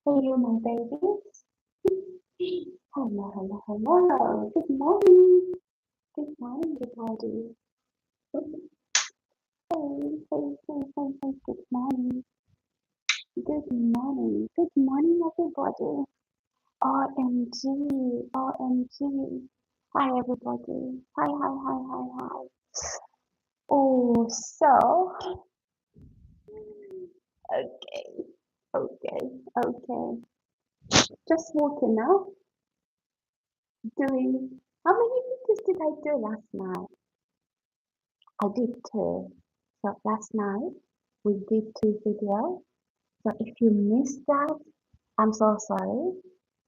Hey, my babies. Hello, hello, hello. Good morning. Good morning, everybody. Hey. Good morning. Good morning. Good morning, everybody. OMG. Hi, everybody. Hi. Oh, okay, okay, okay. Just walking out, doing, how many videos did I do last night? I did two. So last night we did two videos. So if you missed that, I'm so sorry,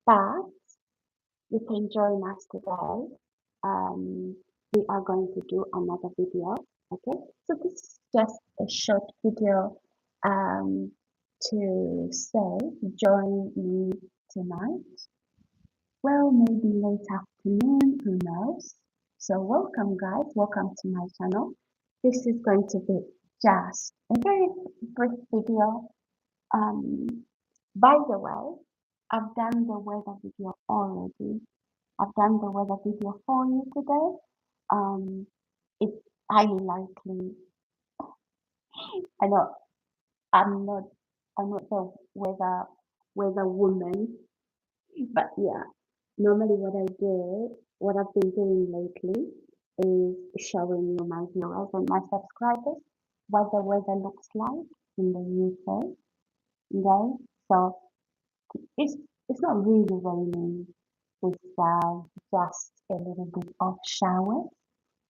but you can join us today. Um, we are going to do another video. Okay, so this is just a short video to say join me tonight. Well, maybe late afternoon, who knows? So welcome guys, welcome to my channel. This is going to be just a very brief video. Um, by the way, I've done the weather video already. I've done the weather video for you today. It's highly likely. I know I'm not I'm not the weather woman, but yeah, normally what I've been doing lately is showing you my viewers and my subscribers what the weather looks like in the UK. Okay, so it's it's not really raining. It's just a little bit of showers.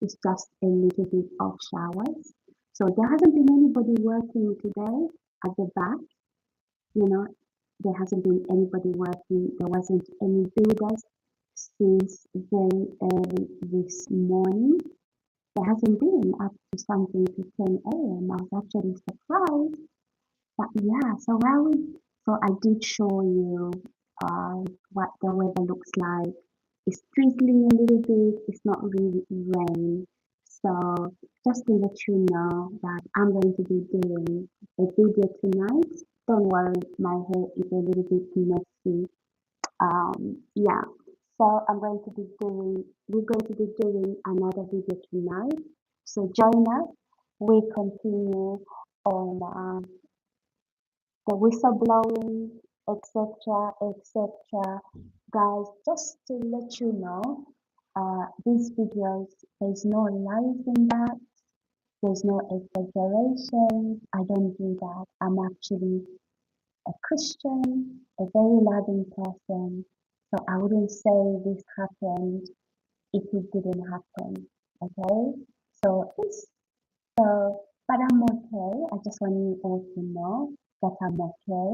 It's just a little bit of showers. So there hasn't been anybody working today at the back. You know, there hasn't been anybody working. There wasn't any builders since very early this morning. There hasn't been up to something to 10 a.m. I was actually surprised. But yeah, so I did show you what the weather looks like. It's drizzling a little bit. It's not really rain. So just to let you know that I'm going to be doing a video tonight. Don't worry, my hair is a little bit messy. Yeah. So we're going to be doing another video tonight. So join us. We continue on the whistle blowing, etc., etc. Guys, just to let you know, these videos, there's no lies in that. There's no exaggeration. I don't do that. I'm actually a Christian, a very loving person. So I wouldn't say this happened if it didn't happen. Okay? So it's but I'm okay. I just want you all to know that I'm okay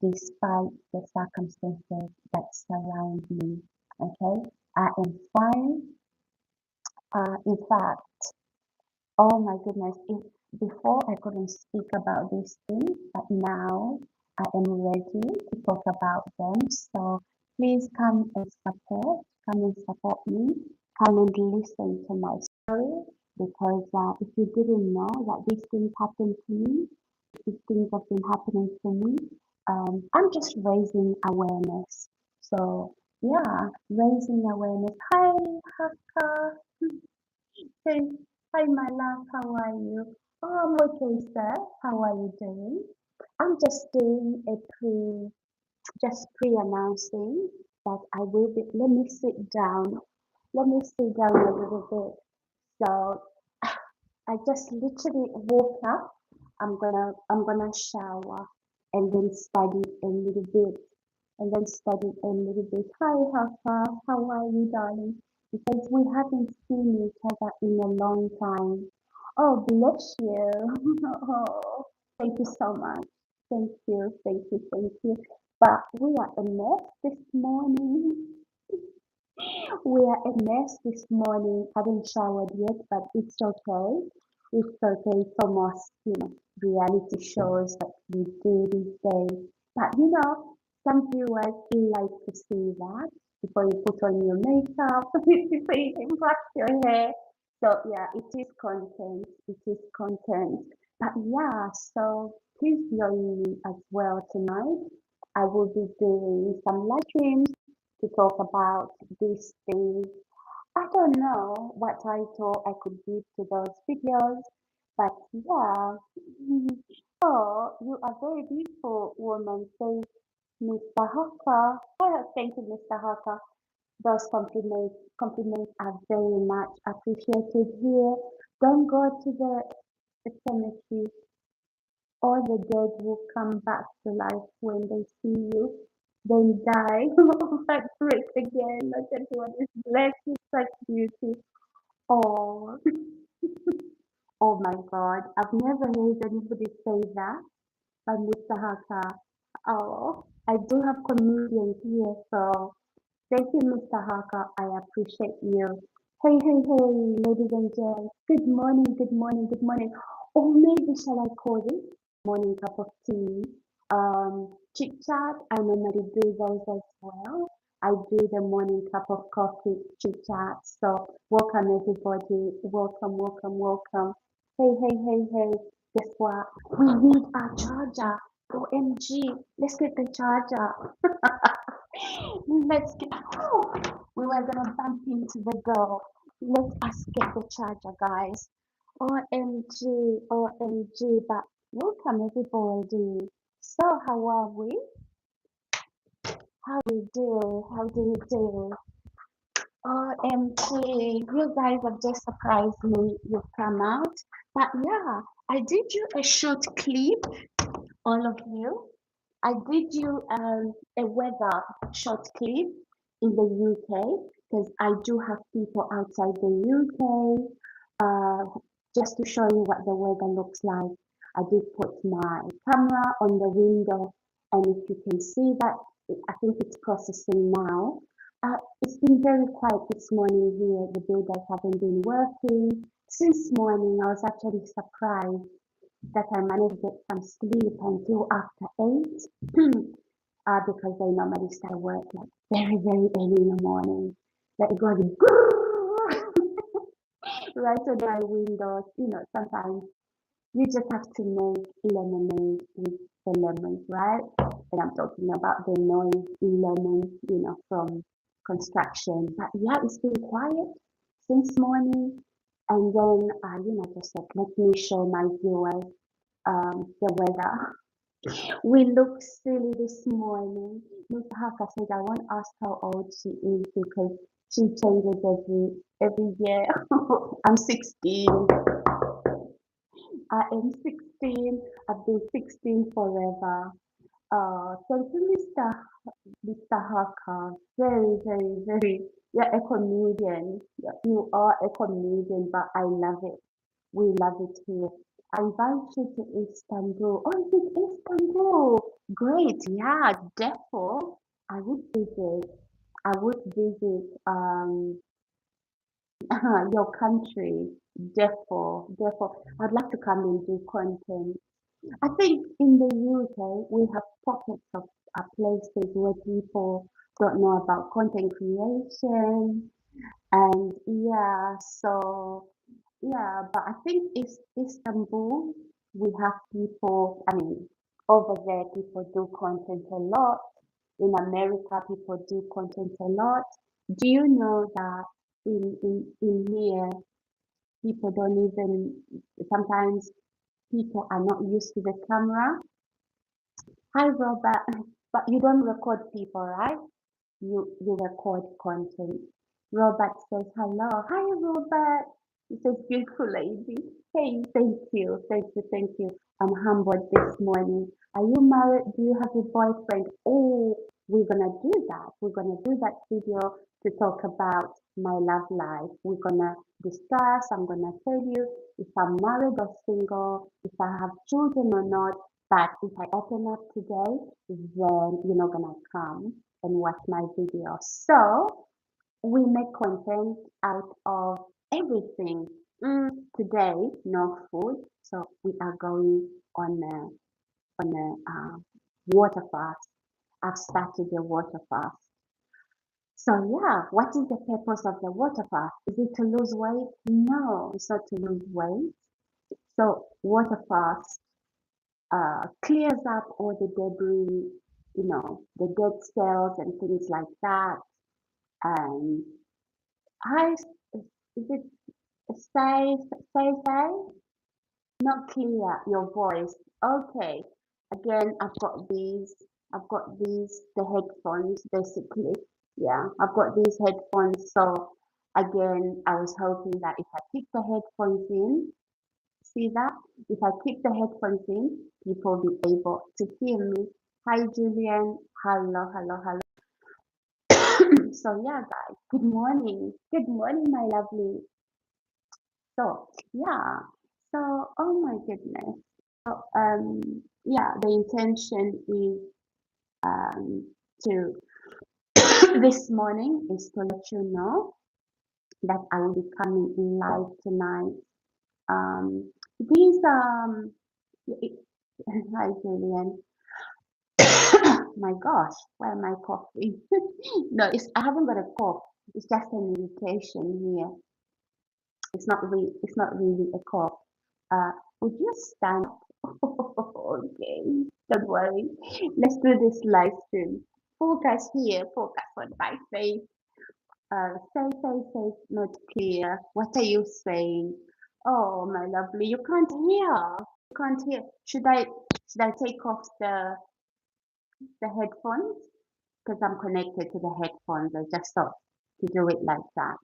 despite the circumstances that surround me. Okay? I am fine. In fact, oh my goodness, if before I couldn't speak about these things, but now I am ready to talk about them. So please come and support me, come and listen to my story because if you didn't know that these things happen to me, these things have been happening to me, I'm just raising awareness. So yeah, raising awareness. Hi, Haka. Hey, hi, my love. How are you? Oh, I'm okay, sir. How are you doing? I'm just doing just pre-announcing that I will be. Let me sit down. Let me sit down a little bit. So I just literally woke up. I'm gonna shower and then study a little bit Hi, Hafa, how are you, darling? Because we haven't seen each other in a long time. Oh, bless you. Oh, thank you so much. Thank you. But we are a mess this morning. We are a mess this morning. Haven't showered yet, but it's okay. It's okay. It's almost, reality shows that we do these days. But some viewers like to see that before you put on your makeup, before you can brush your hair. So yeah, it is content. It is content. But yeah, so please join me as well tonight. I will be doing some live streams to talk about these things. I don't know what title I could give to those videos, but yeah. Oh, you are very beautiful woman, says Mr. Hawker. Oh, thank you, Mr. Hawker. Those compliments are very much appreciated here. Don't go to the cemetery. All the dead will come back to life when they see you. Then die but raise again. Not everyone is blessed with such beauty. Oh, oh my God. I've never heard anybody say that. But Mr. Haka, oh, I do have comedians here, so thank you, Mr. Haka. I appreciate you. Hey, hey, hey, ladies and gents. Good morning, good morning, good morning. Or maybe shall I call it morning cup of tea? Chit chat. I normally do those as well. I do the morning cup of coffee chit chat. So welcome everybody. Welcome, welcome, welcome. Hey, hey, hey, hey. Guess what? We need our charger. OMG. Let's get the charger. Let's get. Oh, we were gonna bump into the door. Let us get the charger, guys. OMG, OMG. But welcome everybody. So how are we? How do you do? How do you do? OMG, you guys have just surprised me. You've come out. But yeah, I did you a short clip, all of you. I did you a weather short clip in the UK because I do have people outside the UK just to show you what the weather looks like. I did put my camera on the window, and if you can see that, I think it's processing now. It's been very quiet this morning here. The builders haven't been working since morning. I was actually surprised that I managed to get some sleep until after 8 because they normally start work like very, very early in the morning. Like it goes right on my windows. Sometimes you just have to make lemonade with the lemons, right? And I'm talking about the noise lemons, from construction. But yeah, it's been quiet since morning. And then, just like, let me show my viewers the weather. We look silly this morning. Miss Haka said I won't ask how old she is because she changes every year. I'm 16. I am 16. I've been 16 forever. Thank you, Mr. Haka. Very, very, very. You're a comedian. You are a comedian, but I love it. We love it here. I invite you to Istanbul. Oh, is it Istanbul? Great. Yeah, therefore, I would visit. I would visit your country. Therefore, I'd like to come and do content. I think in the UK we have pockets of places where people don't know about content creation, and yeah, so yeah, but I think it's Istanbul. We have people, I mean, over there, people do content a lot. In America, people do content a lot. Do you know that in here, people don't even, sometimes people are not used to the camera? Hi, Robert. But you don't record people, right? You record content. Robert says hello. Hi, Robert. He says beautiful lady. Hey, thank you. I'm humbled this morning. Are you married? Do you have a boyfriend? Oh, we're gonna do that. We're gonna do that video to talk about my love life. We're gonna discuss. I'm gonna tell you if I'm married or single, if I have children or not. But if I open up today, then you're not gonna come and watch my video. So we make content out of everything. Today, no food, so we are going on a water fast. I've started the water fast. So yeah, what is the purpose of the water fast? Is it to lose weight? No, it's not to lose weight. So water fast clears up all the debris the dead cells and things like that. And hi, is it say? Not clear your voice. Okay. Again, I've got these, the headphones basically. Yeah, I've got these headphones. So again, I was hoping that if I keep the headphones in, see that? If I keep the headphones in, people will be able to hear me. Hi, Julian. Hello, hello, hello. So yeah, guys, good morning. Good morning, my lovely. So yeah. So oh my goodness. So yeah, the intention is to this morning is to let you know that I will be coming live tonight. These hi Julian. My gosh, why am I coughing? No, I haven't got a cough. It's just an irritation here. It's not really a cough. Uh, would you stand up? Okay, don't worry. Let's do this live stream. Focus here, focus on my face. Say, not clear. What are you saying? Oh, my lovely, you can't hear. You can't hear. Should I take off the headphones? Because I'm connected to the headphones. I just thought to do it like that.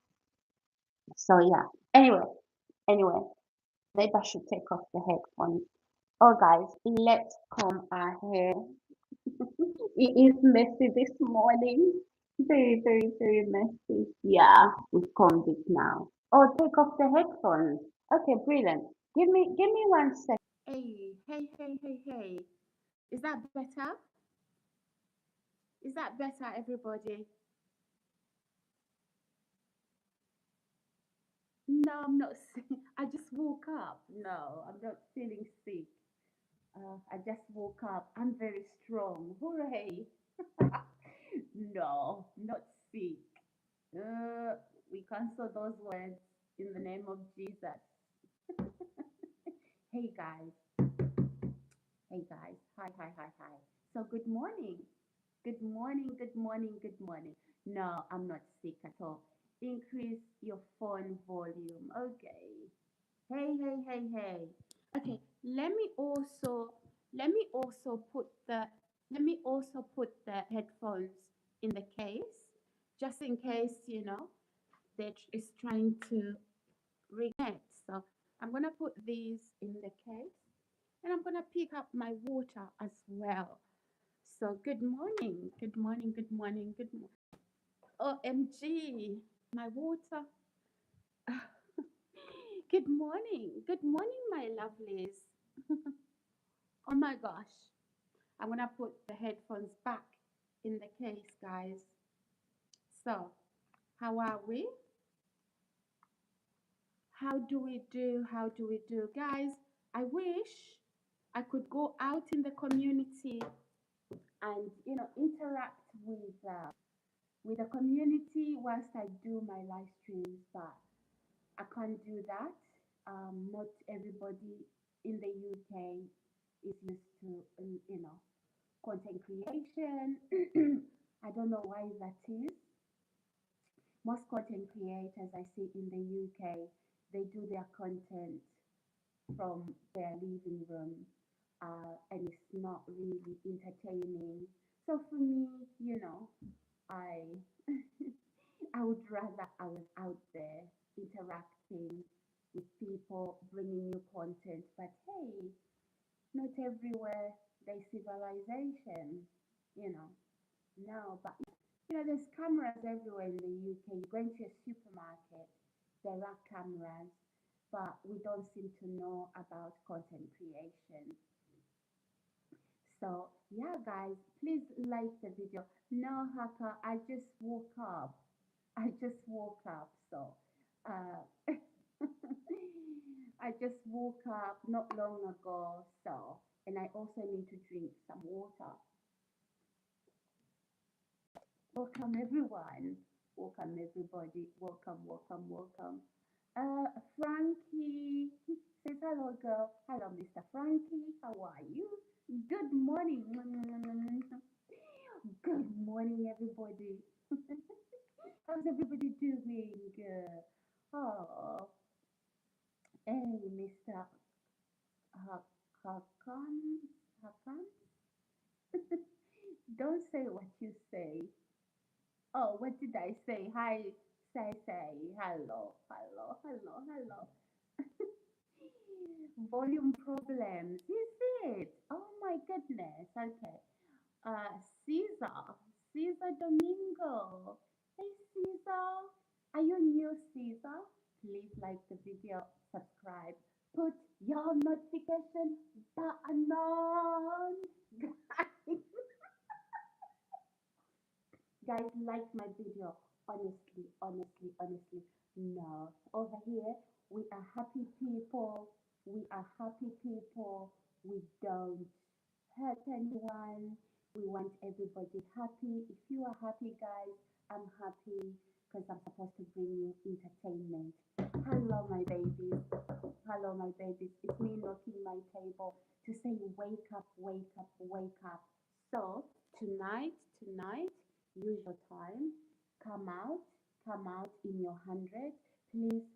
So yeah. Anyway, maybe I should take off the headphones. Oh, guys, let's comb our hair. It is messy this morning. Very, very, very messy. Yeah, we've combed it now. Oh, take off the headphones. Okay, brilliant. Give me 1 second. Hey. Is that better? Is that better, everybody? No, I'm not sick. I just woke up. No, I'm not feeling sick. I just woke up. I'm very strong. Hooray! No, not sick. Uh, we cancel those words in the name of Jesus. Hey guys, hey guys, hi. So good morning, good morning. No, I'm not sick at all. Increase your phone volume. Okay. Hey. Okay, let me also put the headphones in the case, just in case that is trying to reconnect. So I'm gonna put these in the case, and I'm gonna pick up my water as well. So good morning. OMG, my water. Good morning, my lovelies. Oh my gosh. I'm gonna put the headphones back in the case, guys. So, how are we? How do we do? How do we do? Guys, I wish I could go out in the community and interact with the community whilst I do my live streams, but I can't do that. Not everybody in the UK is used to content creation. I don't know why that is. Most content creators I see in the UK, they do their content from their living room, and it's not really entertaining. So for me, I I would rather I was out there interacting with people, bringing new content. But hey, not everywhere there's civilization, you know. No, but there's cameras everywhere in the UK. You go into a supermarket, there are cameras, but we don't seem to know about content creation. So yeah, guys, please like the video. No, Haka, I just woke up. I just woke up, so uh, I just woke up not long ago, so and I also need to drink some water. Welcome everyone. Welcome everybody. Welcome. Frankie says hello, girl. Hello, Mr. Frankie. How are you? Good morning. morning, everybody. How's everybody doing? Oh, hey, Mr. Hakan, Hakan? Don't say what you say. Oh, what did I say? Hi, say, hello, hello, hello, hello. Volume problems, is it? Oh my goodness. Okay. Uh, Caesar, Caesar Domingo. Hey, Caesar. Are you new, Caesar? Please like the video, subscribe, put your notification button on. Guys, like my video. Honestly, honestly, honestly. No. Over here, we are happy people. We are happy people. We don't hurt anyone. We want everybody happy. If you are happy, guys, I'm happy because I'm supposed to bring you entertainment. Hello, my babies. Hello, my babies. It's me knocking my table to say, wake up, wake up, wake up. So, tonight, use your time. Come out, come out in your hundred. Please,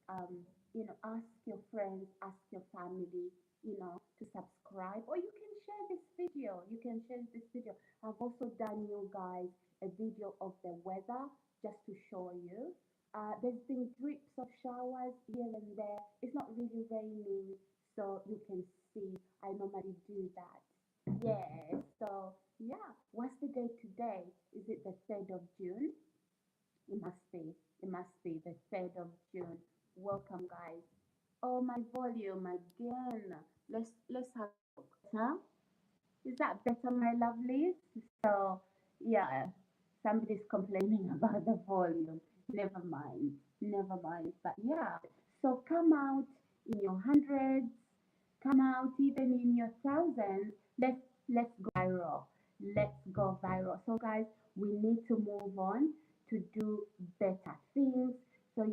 ask your friends, ask your family, to subscribe, or you can share this video. You can share this video. I've also done you guys a video of the weather just to show you. There's been drips of showers here and there. It's not really raining, so you can see I normally do that. Yes, so yeah, what's the date today? Is it the 3rd of June? It must be. It must be the 3rd of June. Welcome, guys. Oh, my volume again. Let's have a look. Better? Is that better, my lovelies? So yeah, somebody's complaining about the volume. Never mind. Never mind. But yeah. So come out in your hundreds, come out even in your thousands. Let's go viral. Let's go viral. So guys, we need to move on to do better things. So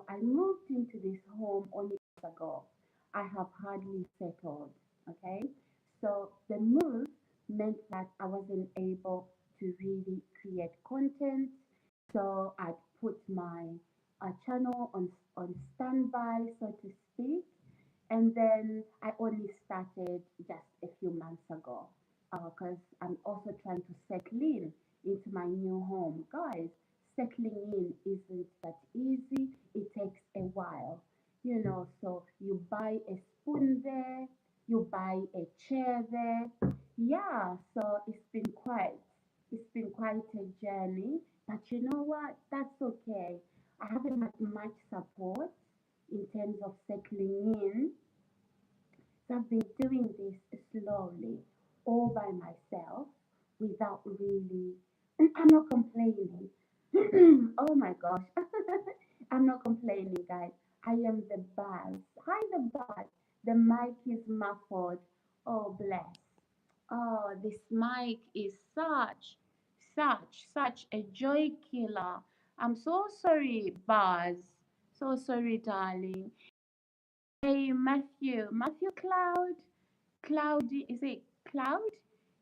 I moved into this home only years ago. I have hardly settled. Okay. So the move meant that I wasn't able to really create content. So I put my channel on standby, so to speak. And then I only started just a few months ago because I'm also trying to settle in into my new home. Guys, settling in isn't that easy. It takes a while. So you buy a spoon there, you buy a chair there. Yeah, so it's been quite a journey. But you know what? That's okay. I haven't had much support in terms of settling in. So I've been doing this slowly, all by myself, without really. I'm not complaining. Oh my gosh. I'm not complaining, guys. I am the buzz. Hi, the buzz. The mic is muffled. Oh, bless. Oh, this mic is such a joy killer. I'm so sorry, Buzz. So sorry, darling. Hey, Matthew Cloud. Cloudy, is it Cloud?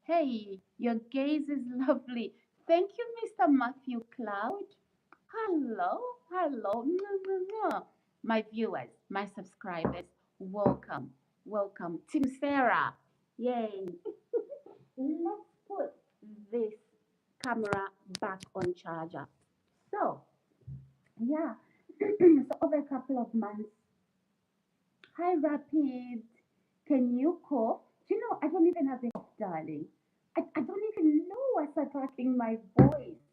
Hey, your gaze is lovely. Thank you, Mr. Matthew Cloud. Hello, hello. Mwah, mwah, mwah. My viewers, my subscribers, welcome, welcome. Team Sarah, yay. Let's put this camera back on charger. So, yeah, so over a couple of months. Hi, Rapid. Can you cough? Do you know, I don't even have a cough, darling. I don't even know what's attacking my voice.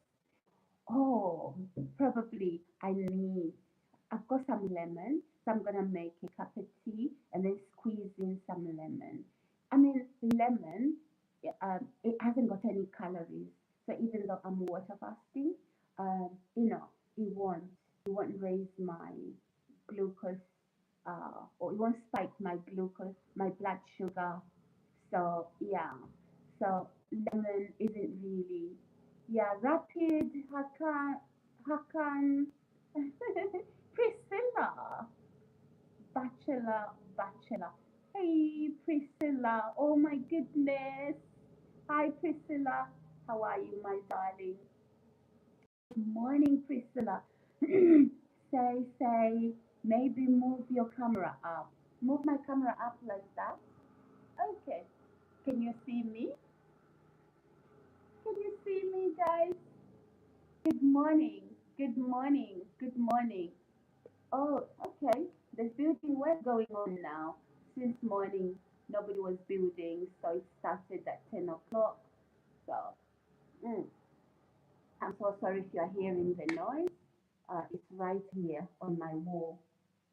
Oh, probably I need. I've got some lemon, so I'm gonna make a cup of tea and then squeeze in some lemon. I mean, lemon, it hasn't got any calories, so even though I'm water fasting, um, you know, it won't raise my glucose, or it won't spike my glucose, my blood sugar. So yeah, so lemon isn't really, yeah, rapid. Hakan, Priscilla, bachelor. Hey, Priscilla. Oh my goodness. Hi, Priscilla. How are you, my darling? Good morning, Priscilla. Maybe move your camera up. Move my camera up like that. Okay. Can you see me? Can you see me, guys? Good morning. Good morning. Good morning. Oh, okay. There's building work going on now. Since morning, nobody was building, so it started at 10 o'clock. So, mm, I'm so sorry if you're hearing the noise. It's right here on my wall,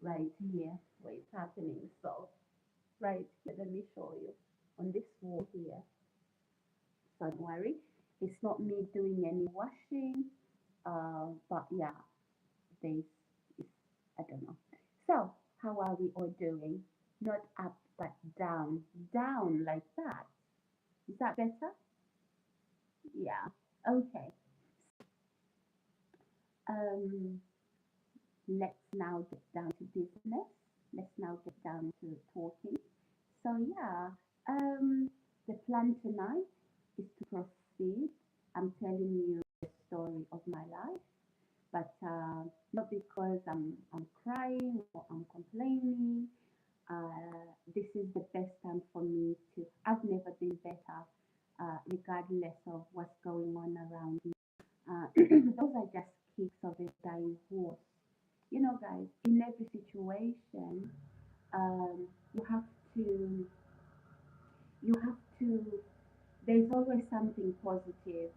right here where it's happening. So, right here, let me show you on this wall here. So don't worry, it's not me doing any washing, but yeah, there's, it's, I don't know. So, how are we all doing? Not up, but down, down like that. Is that better? Yeah. Okay. Um, let's now get down to business. Let's now get down to talking. So yeah, the plan tonight is to proceed. I'm telling you the story of my life, but not because I'm crying or I'm complaining. This is the best time for me to. I've never been better, regardless of what's going on around me. Those are just kicks of a dying horse. You know, guys, in every situation, you have to, you have to, there's always something positive.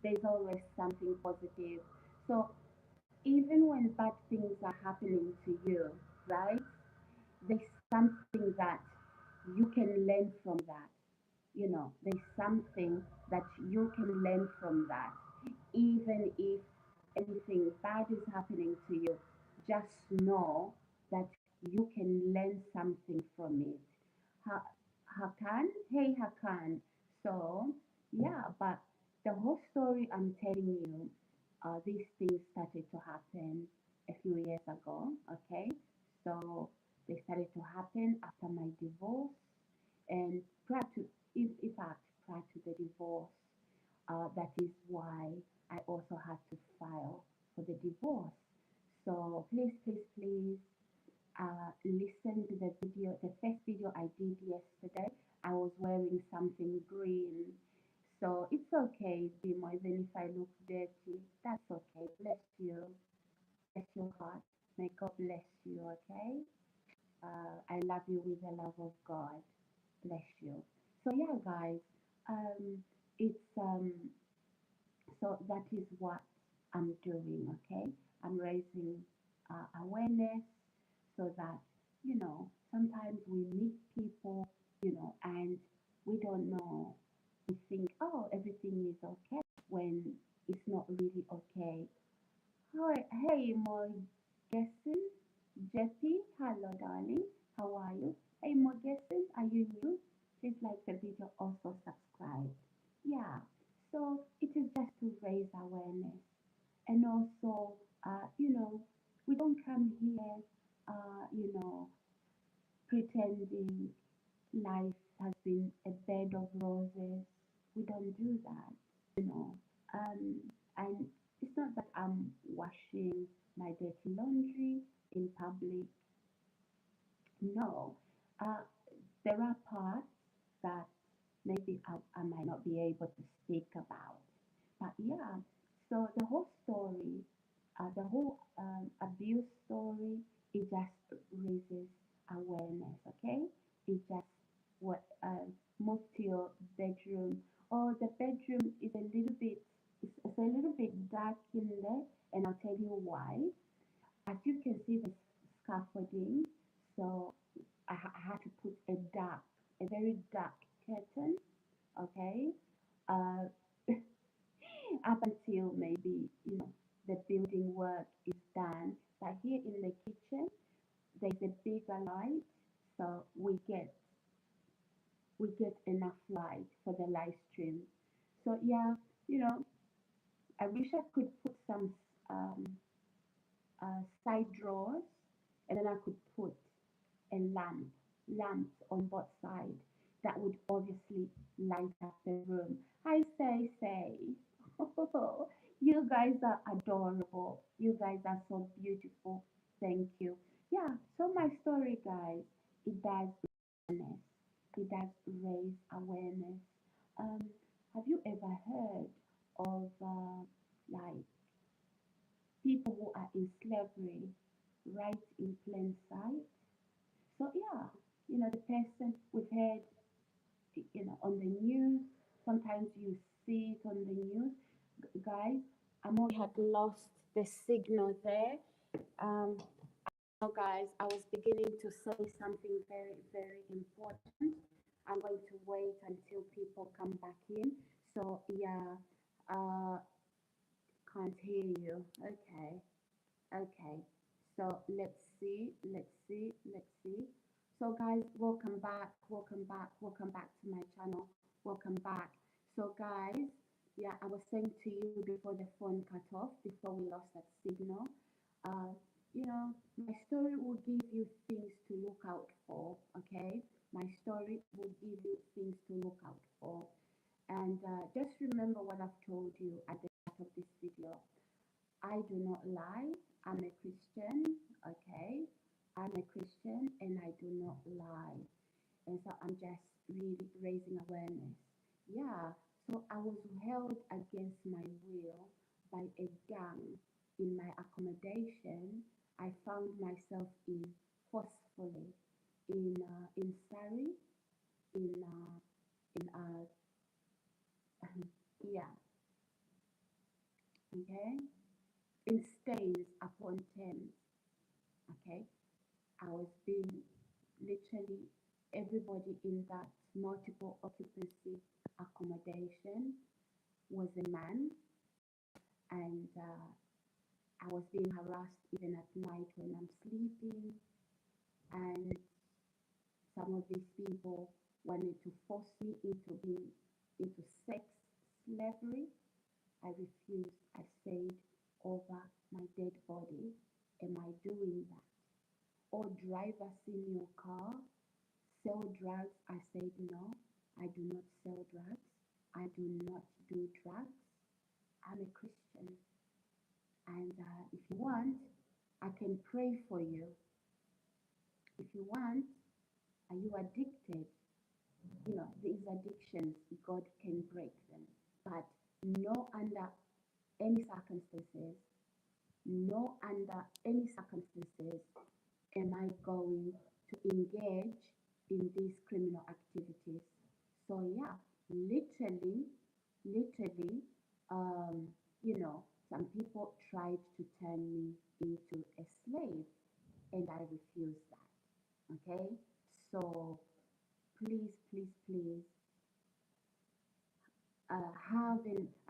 There's always something positive. So even when bad things are happening to you, right, there's something that you can learn from that. You know, there's something that you can learn from that. Even if anything bad is happening to you, just know that you can learn something from it. Ha- Hakan, hey Hakan. So, yeah, but the whole story I'm telling you, these things started to happen a few years ago, okay? So, they started to happen after my divorce and prior to, in fact, prior to the divorce. That is why I also had to file for the divorce. So please, please, please listen to the video, the first video I did yesterday. I was wearing something green. So it's okay, Bimo, even if I look dirty. That's okay. Bless you. Bless your heart. May God bless you, okay? I love you with the love of God. Bless you. So yeah, guys, it's so that is what I'm doing. Okay, I'm raising awareness so that sometimes we meet people, and we don't know. We think, oh, everything is okay when it's not really okay. Hi, hey, Morgeson, Jeffy, hello, darling. How are you? Hey, Morgeson, are you new? Please like the video, also subscribe. Yeah, so it is just to raise awareness. And also, we don't come here, pretending life has been a bed of roses. We don't do that, you know. Um, and it's not that I'm washing my dirty laundry in public. No. There are parts that maybe I might not be able to speak about. But yeah, so the whole story, the whole abuse story, it just raises awareness, okay? It just what move to your bedroom. Oh, the bedroom is a little bit, it's a little bit dark in there, and I'll tell you why. As you can see, the scaffolding, so I had to put a very dark curtain, okay? Uh, up until maybe the building work is done. But here in the kitchen, there's a bigger light, so we get enough light for the live stream. So yeah, you know, I wish I could put some um, side drawers, and then I could put a lamps on both sides. that would obviously light up the room. Hi, Say. You guys are adorable. You guys are so beautiful. Thank you. Yeah, so my story, guys, it does awareness. It does raise awareness. Um, have you ever heard of like people who are in slavery right in plain sight? So yeah, the person we've heard, on the news. Sometimes you see it on the news. Guys, we had lost the signal there. Um, guys, I was beginning to say something very, very important. I'm going to wait until people come back in. So yeah, uh, can't hear you. Okay. Okay, so let's see. So guys, welcome back to my channel. Welcome back. So guys, yeah, I was saying to you before the phone cut off, before we lost that signal. Uh, my story will give you things to look out for. Okay, my story will give you things to look out for. And just remember what I've told you at the start of this video. I do not lie. I'm a Christian, okay? I'm a Christian and I do not lie. And so I'm just really raising awareness. Yeah, so I was held against my will by a gang in my accommodation. I found myself in forcefully in Surrey, in in yeah, okay, in Staines upon Thames, okay. I was being literally everybody in that multiple occupancy accommodation was a man, and I was being harassed even at night when I'm sleeping, and some of these people wanted to force me into being into sex slavery. I refused. I said, over my dead body, am I doing that? Or drive us in your car, sell drugs? I said, no, I do not sell drugs. I do not do drugs. I'm a Christian. And if you want, I can pray for you. If you want, are you addicted? These addictions, God can break them. But no under any circumstances, no under any circumstances am I going to engage in these criminal activities. So yeah, literally, literally, um, some people tried to turn me into a slave, and I refused that. Okay, so please, please, please,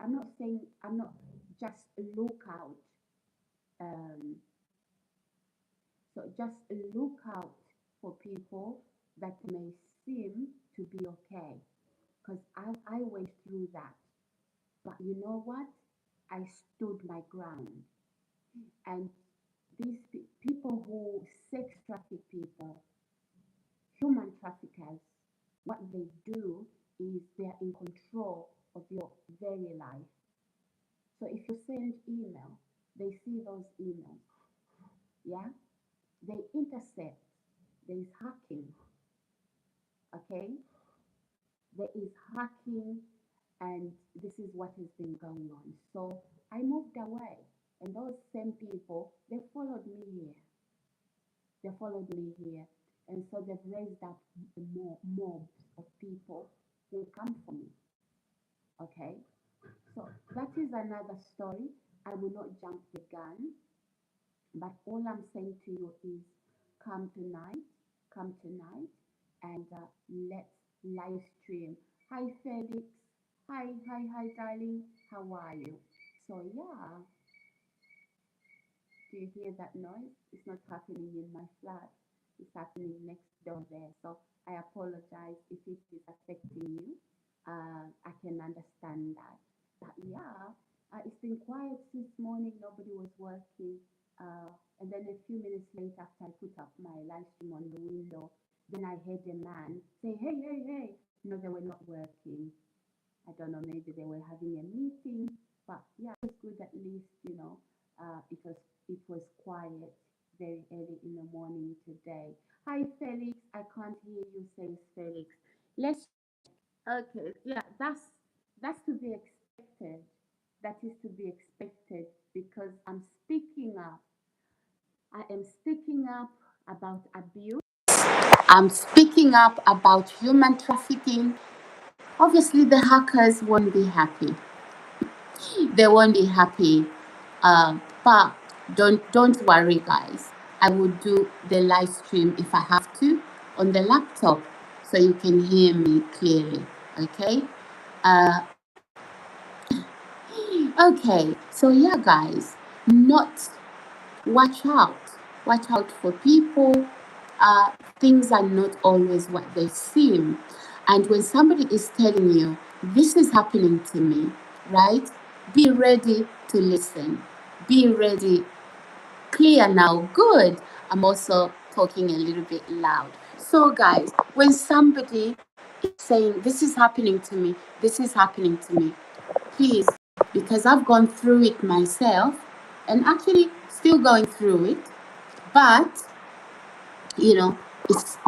I'm not just look out. Um, so just look out for people that may seem to be okay, because I went through that. But you know what? I stood my ground. And these people who sex traffic people, human traffickers, what they do is they're in control of your very life. So if you send email, they see those emails, yeah? They intercept. There is hacking, okay? There is hacking, and this is what has been going on. So I moved away, and those same people, they followed me here. They followed me here, and so they've raised up more mobs of people who come for me. Okay, so that is another story. I will not jump the gun, but all I'm saying to you is come tonight, come tonight, and let's live stream. Hi, Felix. Hi, darling. How are you? So, yeah, do you hear that noise? It's not happening in my flat, it's happening next door there. So, I apologize if it is affecting you. I can understand that. But yeah, it's been quiet since morning. Nobody was working. And then a few minutes later, after I put up my live stream on the window, then I heard a man say, hey, hey, hey, No, they were not working. I don't know, maybe they were having a meeting, but yeah, it was good at least, it was quiet very early in the morning today. Hi Felix, I can't hear you, says Felix. Let's Okay, yeah, that's to be expected. That is to be expected because I am speaking up about abuse. I'm speaking up about human trafficking. Obviously, the hackers won't be happy. They won't be happy. But don't worry, guys. I will do the live stream if I have to on the laptop, so you can hear me clearly. Okay. Uh, okay. So yeah, guys. Not watch out. Watch out for people. Things are not always what they seem. And when somebody is telling you, this is happening to me, right? Be ready to listen. Be ready. Clear now. Good. I'm also talking a little bit loud. So, guys, when somebody is saying, this is happening to me, this is happening to me, please, because I've gone through it myself and actually still going through it, but it's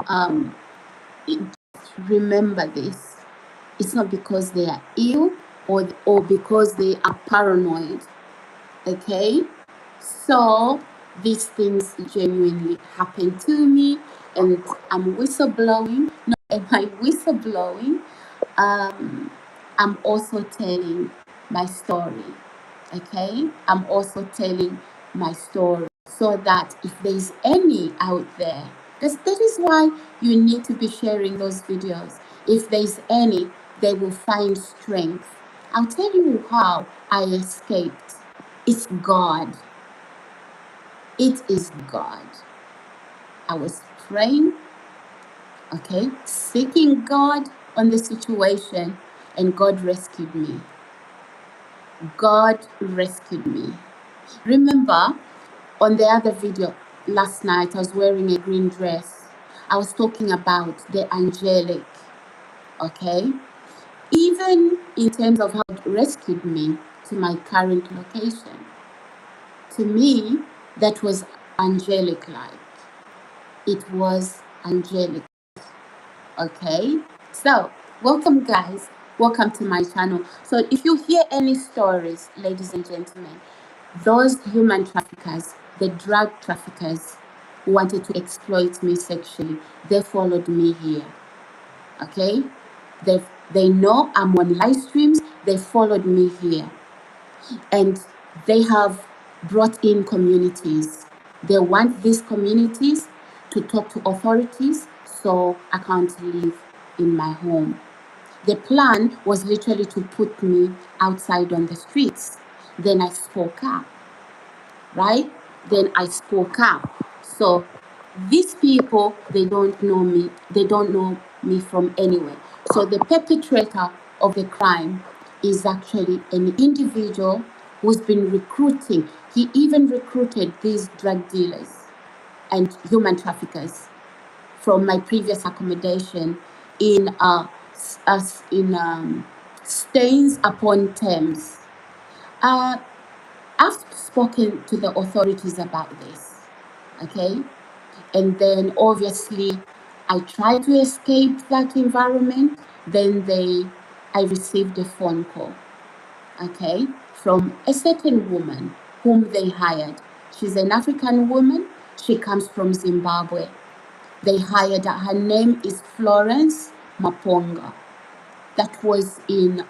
it, remember this. It's not because they are ill or because they are paranoid. Okay, so these things genuinely happen to me, and I'm whistleblowing. No, am I whistleblowing? I'm also telling my story. Okay, I'm also telling my story so that if there's any out there, because that is why you need to be sharing those videos. If there's any, they will find strength. I'll tell you how I escaped. It's God. It is God. I was praying, okay, seeking God on the situation, and God rescued me. God rescued me. Remember, on the other video last night, I was wearing a green dress. I was talking about the angelic, okay? Even in terms of how it rescued me to my current location. To me, that was angelic like. It was angelic, okay? So, welcome guys. Welcome to my channel. So, if you hear any stories, ladies and gentlemen, those human traffickers, the drug traffickers who wanted to exploit me sexually, they followed me here. Okay? They know I'm on live streams, they followed me here. And they have brought in communities. They want these communities to talk to authorities so I can't live in my home. The plan was literally to put me outside on the streets. Then I spoke up, right? Then I spoke up. So these people, they don't know me. They don't know me from anywhere. So the perpetrator of the crime is actually an individual who's been recruiting. He even recruited these drug dealers and human traffickers from my previous accommodation in Stains upon Thames. I've spoken to the authorities about this, okay? And then obviously I tried to escape that environment. I received a phone call, okay, from a certain woman whom they hired. She's an African woman. She comes from Zimbabwe. They hired her. Her name is Florence Maponga. That was in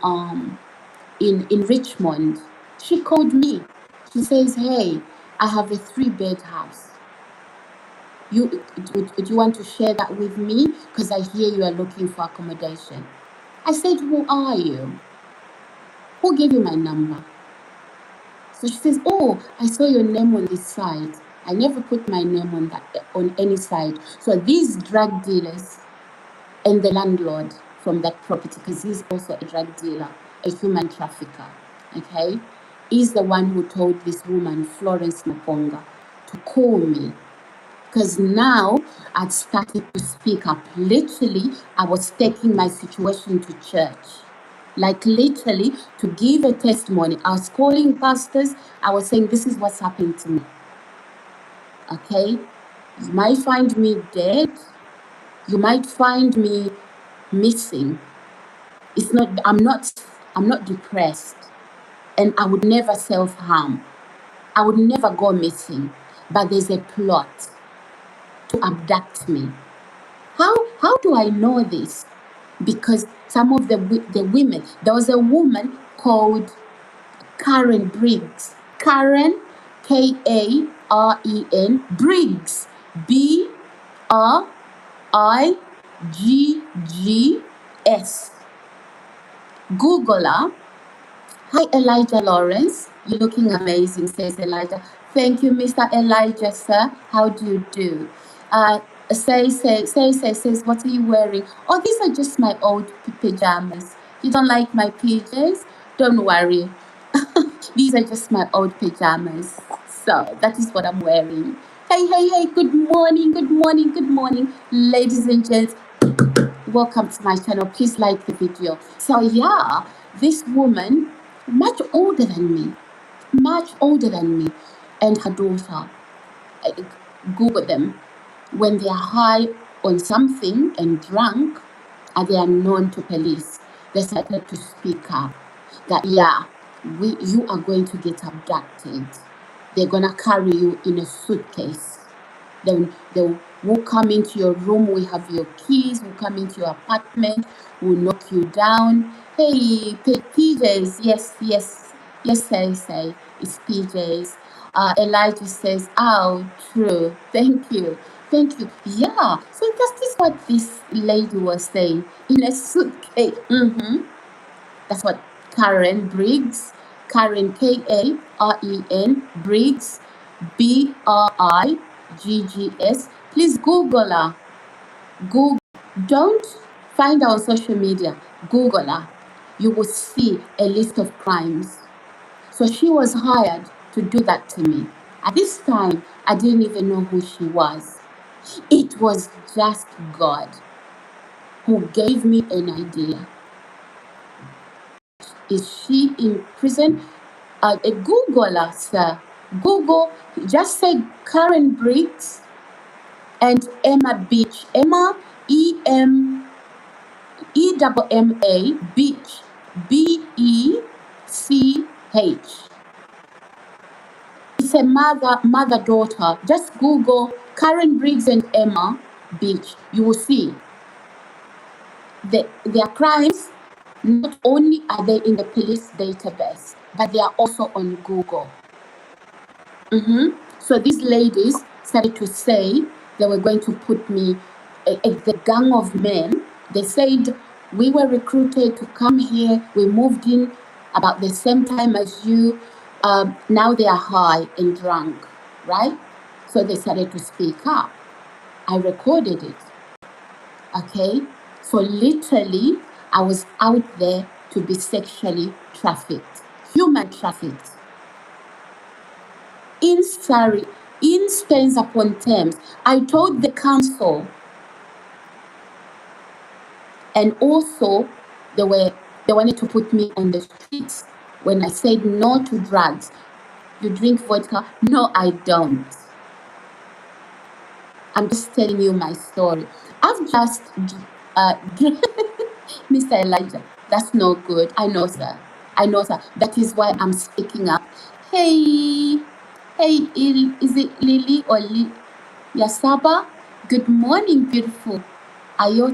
Richmond. She called me. She says, "Hey, I have a 3-bed house. Do you want to share that with me? Because I hear you are looking for accommodation." I said, "Who are you? Who gave you my number?" So she says, "Oh, I saw your name on this site. I never put my name on any site." So these drug dealers and the landlord from that property, because he's also a drug dealer, a human trafficker, okay, is the one who told this woman, Florence Maponga, to call me. because now I'd started to speak up. Literally, I was taking my situation to church. Like literally, to give a testimony. I was calling pastors. I was saying, this is what's happened to me. Okay? You might find me dead. You might find me missing. I'm not depressed. And I would never self-harm. I would never go missing. But there's a plot to abduct me. How do I know this? Because some of the women, there was a woman called Karen Briggs. Karen, Karen, Briggs, Briggs. Google her. Hi, Elijah Lawrence. You're looking amazing, says Elijah. Thank you, Mr. Elijah, sir. How do you do? Says, what are you wearing? Oh, these are just my old pajamas. You don't like my PJs? Don't worry. These are just my old pajamas. So that is what I'm wearing. Hey, good morning, ladies and gents. Welcome to my channel. Please like the video. So yeah, this woman, much older than me, and her daughter, Google them. When they are high on something and drunk, and they are known to police, they started to speak up that you are going to get abducted. They're gonna carry you in a suitcase. Then they will come into your room. We have your keys. We'll come into your apartment. We'll knock you down. Hey, PJs. Yes. Say it's PJs. Elijah says, "Oh, true. Thank you. Yeah. So that is what this lady was saying in a suitcase. That's what Karen Briggs, Karen Karen Briggs, Briggs. Please Google her. Google. Don't find her on social media. Google her. You will see a list of crimes. So she was hired to do that to me. At this time, I didn't even know who she was. It was just God who gave me an idea. Is she in prison? Google her, sir. Google, just say Karen Briggs and Emma Beach. Emma, Emma Beach, Bech. It's a mother-daughter. Just Google Karen Briggs and Emma Beach. You will see their crimes. Not only are they in the police database, but they are also on Google. So these ladies started to say they were going to put me, the gang of men. They said we were recruited to come here. We moved in about the same time as you. Now they are high and drunk, right? So they started to speak up. I recorded it. Okay? So literally, I was out there to be sexually trafficked, human trafficked. In Surrey, in Staines upon Thames, I told the council, and also they wanted to put me on the streets when I said no to drugs. You drink vodka? No, I don't. I'm just telling you my story. I've just Mr. Elijah, that's no good. I know, sir. That is why I'm speaking up. Hey, is it Lily or Yasaba? Good morning, beautiful. I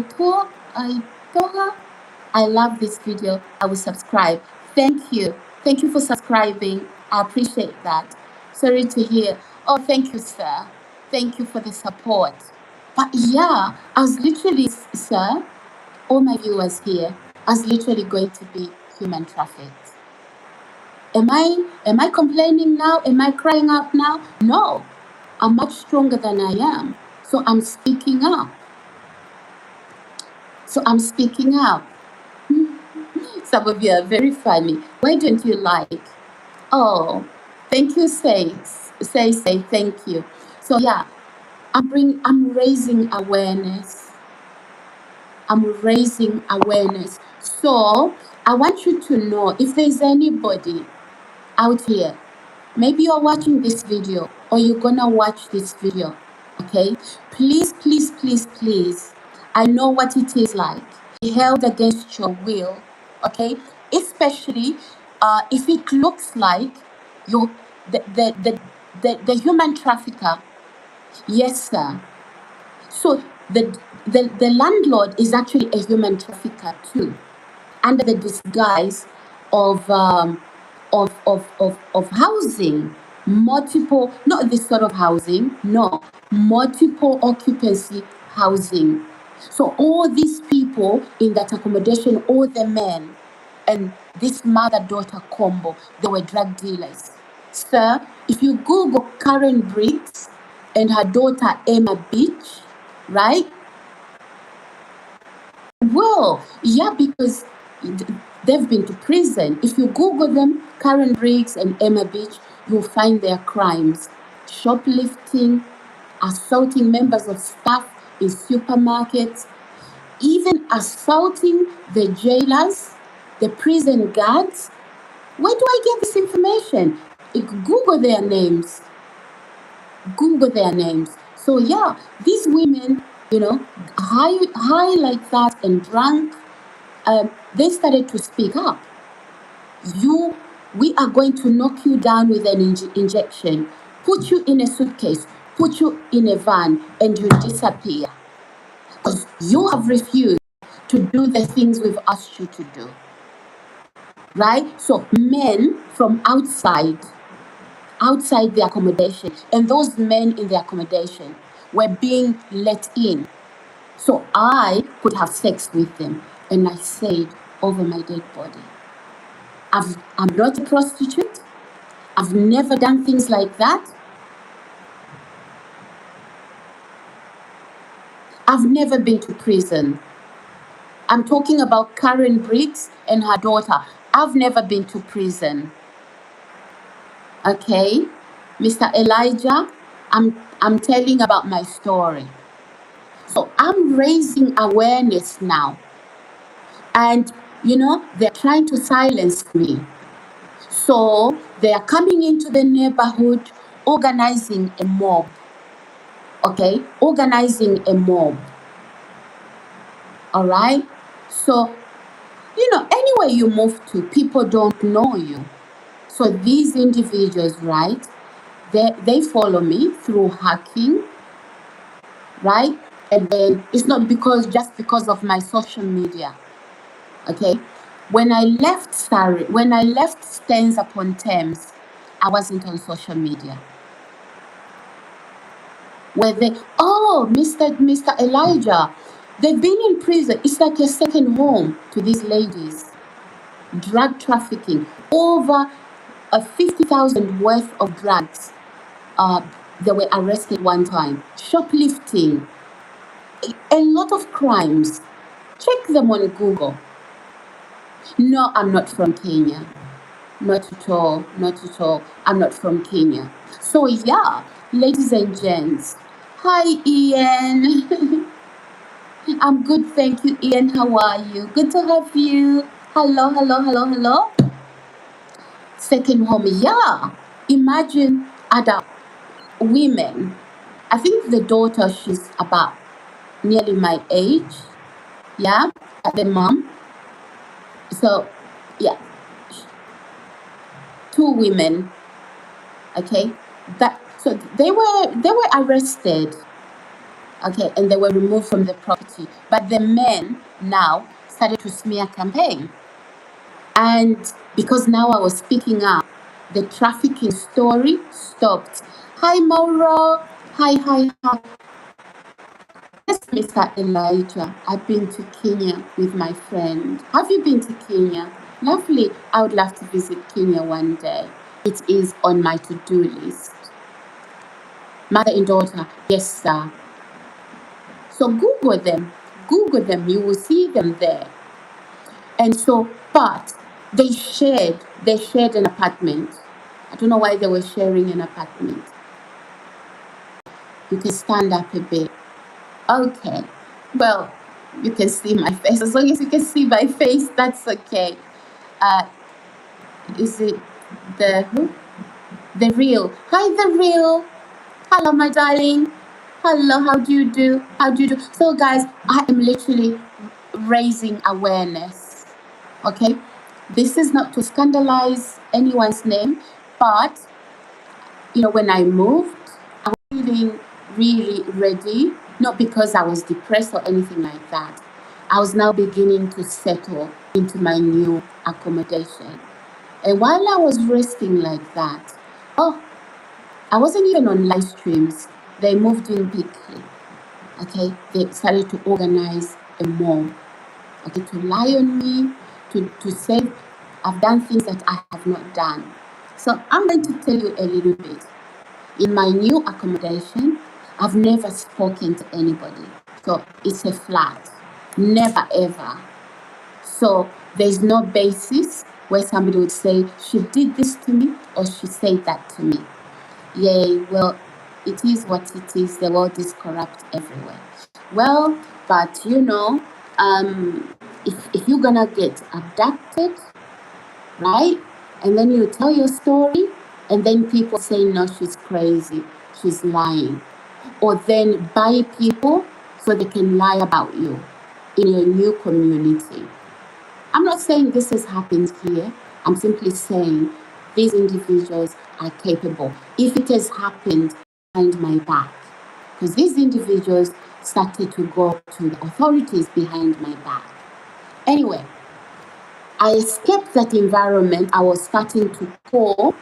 told her I love this video. I will subscribe. Thank you for subscribing. I appreciate that. Sorry to hear. Oh, thank you, sir. Thank you for the support. But yeah, I was literally, sir, all my viewers here, I was literally going to be human trafficked. Am I complaining now? Am I crying out now? No. I'm much stronger than I am. So I'm speaking up. Some of you are very funny. Why don't you like? Oh, thank you, Saints. Say, thank you. So yeah, I'm raising awareness. I'm raising awareness. So I want you to know, if there's anybody out here, maybe you're watching this video or you're gonna watch this video, okay? Please, please, please, please. I know what it is like. Be held against your will, okay? Especially if it looks like you the human trafficker. Yes, sir. So the landlord is actually a human trafficker too, under the disguise of of housing, multiple, not this sort of housing, no, multiple occupancy housing. So all these people in that accommodation, all the men and this mother-daughter combo, they were drug dealers. Sir, if you Google Karen Briggs and her daughter Emma Beach, right? Well, yeah, because they've been to prison. If you Google them, Karen Briggs and Emma Beach, you'll find their crimes: shoplifting, assaulting members of staff in supermarkets, even assaulting the jailers, the prison guards. Where do I get this information? Google their names. Google their names. So yeah, these women, high like that and drunk, they started to speak up. We are going to knock you down with an injection, put you in a suitcase, put you in a van, and you disappear. Because you have refused to do the things we've asked you to do. Right? So men from outside the accommodation, and those men in the accommodation were being let in. So I could have sex with them. And I said, over my dead body, I'm not a prostitute. I've never done things like that. I've never been to prison. I'm talking about Karen Briggs and her daughter. I've never been to prison. Okay, Mr. Elijah, I'm telling about my story. So I'm raising awareness now. And, they're trying to silence me. So they are coming into the neighborhood, organizing a mob. Okay, organizing a mob. All right. So, anywhere you move to, people don't know you. So these individuals, right, they follow me through hacking, right? And then it's not just because of my social media. Okay. When I left Stains Upon Thames, I wasn't on social media. Where Mr. Elijah, they've been in prison. It's like a second home to these ladies. Drug trafficking, over 50,000 worth of drugs. They were arrested one time. Shoplifting, a lot of crimes. Check them on Google. No, I'm not from Kenya. Not at all. Not at all. I'm not from Kenya. So yeah, ladies and gents. Hi, Ian. I'm good, thank you, Ian. How are you? Good to have you. Hello, hello, hello, hello. Second home, yeah. Imagine other women. I think the daughter, she's about nearly my age. Yeah, the mom. So, yeah, two women. Okay, so they were arrested. Okay, and they were removed from the property. But the men now started to smear campaign. And because now I was speaking up, the trafficking story stopped. Hi, Mauro. Hi. Yes, Mr. Elijah. I've been to Kenya with my friend. Have you been to Kenya? Lovely. I would love to visit Kenya one day. It is on my to-do list. Mother and daughter, yes, sir. So Google them, you will see them there. And so, but they shared an apartment. I don't know why they were sharing an apartment. You can stand up a bit. Okay. Well, you can see my face. As long as you can see my face, that's okay. Uh, is it the who? The real. Hi, the real. Hello, my darling. Hello, how do you do? How do you do? So, guys, I am literally raising awareness. Okay? This is not to scandalize anyone's name, but when I moved, I was feeling really ready, not because I was depressed or anything like that. I was now beginning to settle into my new accommodation. And while I was resting like that, I wasn't even on live streams. They moved in quickly. Okay, they started to organize a mall. Okay, to lie on me, to say I've done things that I have not done. So I'm going to tell you a little bit. In my new accommodation, I've never spoken to anybody. So it's a flat. Never ever. So there's no basis where somebody would say, she did this to me or she said that to me. Yay, well, it is what it is. The world is corrupt everywhere. Well, but if you're gonna get abducted, right? And then you tell your story, and then people say, no, she's crazy, she's lying. Or then buy people so they can lie about you in your new community. I'm not saying this has happened here. I'm simply saying these individuals are capable. If it has happened behind my back, because these individuals started to go to the authorities behind my back. Anyway, I escaped that environment. I was starting to call,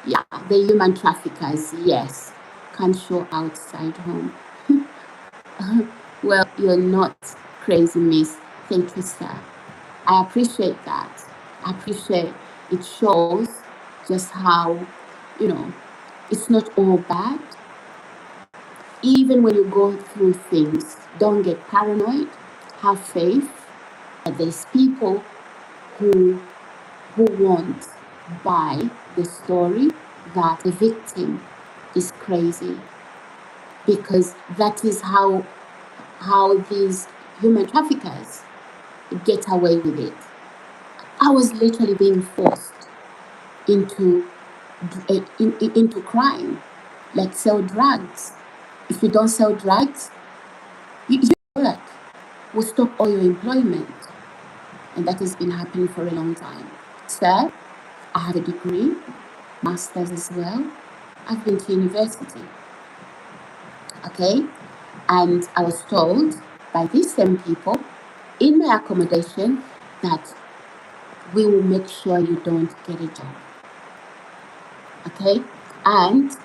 the human traffickers, yes, can't show outside home. Well, you're not crazy, miss. Thank you, sir. I appreciate that. I appreciate it shows just how, it's not all bad. Even when you go through things, don't get paranoid. Have faith that there's people who won't buy the story that the victim is crazy, because that is how these human traffickers get away with it. I was literally being forced into crime, like sell drugs. If you don't sell drugs, you work will stop all your employment, and that has been happening for a long time. Sir, I have a degree, master's as well. I've been to university. Okay, and I was told by these same people in my accommodation that we will make sure you don't get a job. Okay, and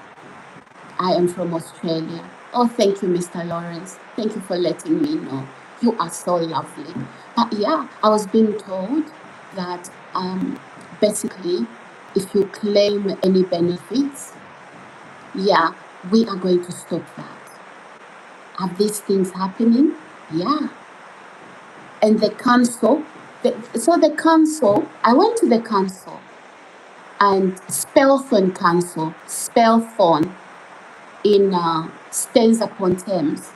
I am from Australia. Oh, thank you, Mr. Lawrence. Thank you for letting me know. You are so lovely. But yeah, I was being told that basically, if you claim any benefits, we are going to stop that. Are these things happening? Yeah. And the council, I went to the council, and Spelthorne Council, Spelthorne in Staines upon Thames.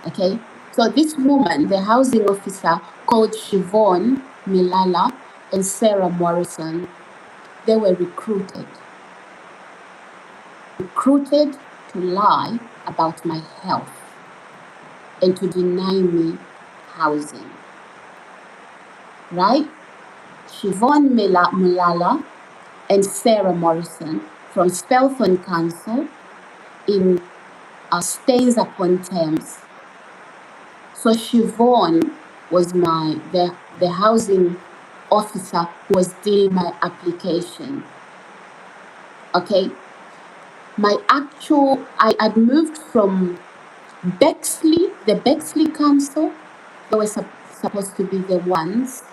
Okay, so this woman, the housing officer called Siobhan Milala and Sarah Morrison, they were recruited to lie about my health and to deny me housing. Right? Siobhan Milala and Sarah Morrison from Spelthorne Council in Staines upon Thames. So Siobhan was the housing officer who was dealing my application. Okay, I had moved from Bexley, the Bexley Council. They were supposed to be the ones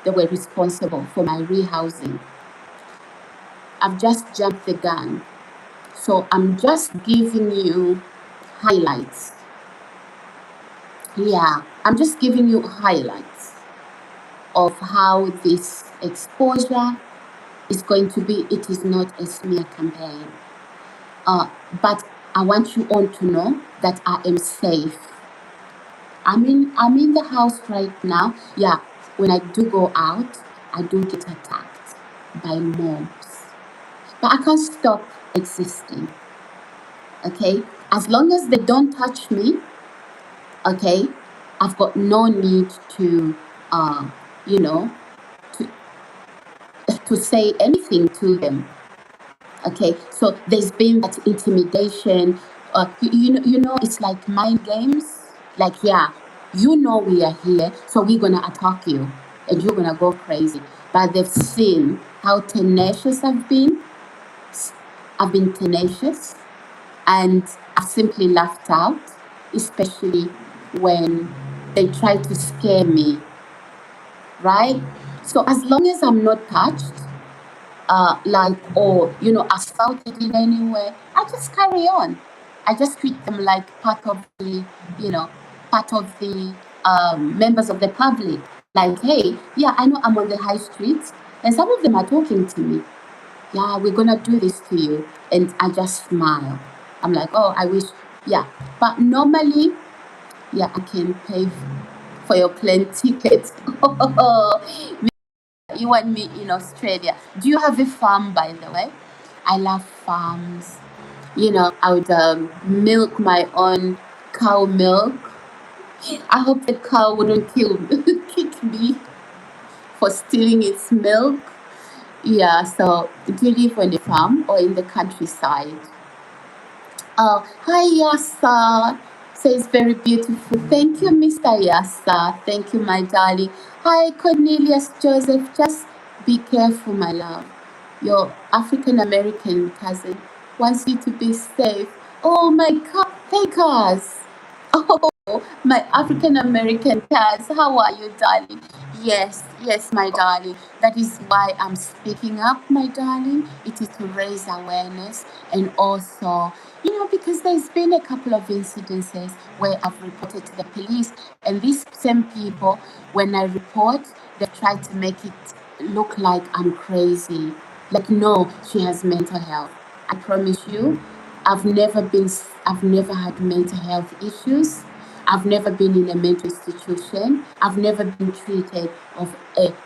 that were responsible for my rehousing. I've just jumped the gun. So I'm just giving you highlights. Yeah, I'm just giving you highlights of how this exposure it is not a smear campaign. But I want you all to know that I am safe. I'm in the house right now. Yeah, when I do go out, I do get attacked by mobs. But I can't stop existing. Okay? As long as they don't touch me, okay, I've got no need to you know, to to say anything to them. Okay, so there's been that intimidation. You know, it's like mind games. Like, yeah, we are here, so we're gonna attack you, and you're gonna go crazy. But they've seen how tenacious I've been. I've been tenacious, and I've simply laughed out, especially when they try to scare me, right? So as long as I'm not touched, or assaulted in any way, I just carry on. I just treat them like you know part of the members of the public. Like, hey, yeah, I know I'm on the high streets, and some of them are talking to me. Yeah, we're gonna do this to you, and I just smile. I'm like, oh, I wish, yeah. But normally, yeah, I can pay for your plane ticket. You and me in Australia. Do you have a farm, by the way? I love farms. I would milk my own cow milk. I hope the cow wouldn't kick me for stealing its milk. Yeah, so do you live on the farm or in the countryside? Oh, hi, Yasa. Says very beautiful. Thank you, Mr. Yasa. Thank you, my darling. Hi, Cornelius Joseph. Just be careful, my love. Your African American cousin wants you to be safe. Oh my God. Hey, Kaz. Oh, my African American Kaz. How are you, darling? Yes, yes, my darling. That is why I'm speaking up, my darling. It is to raise awareness, and also, because there's been a couple of incidences where I've reported to the police, and these same people, when I report, they try to make it look like I'm crazy. Like, no, she has mental health. I promise you, I've never had mental health issues. I've never been in a mental institution. I've never been treated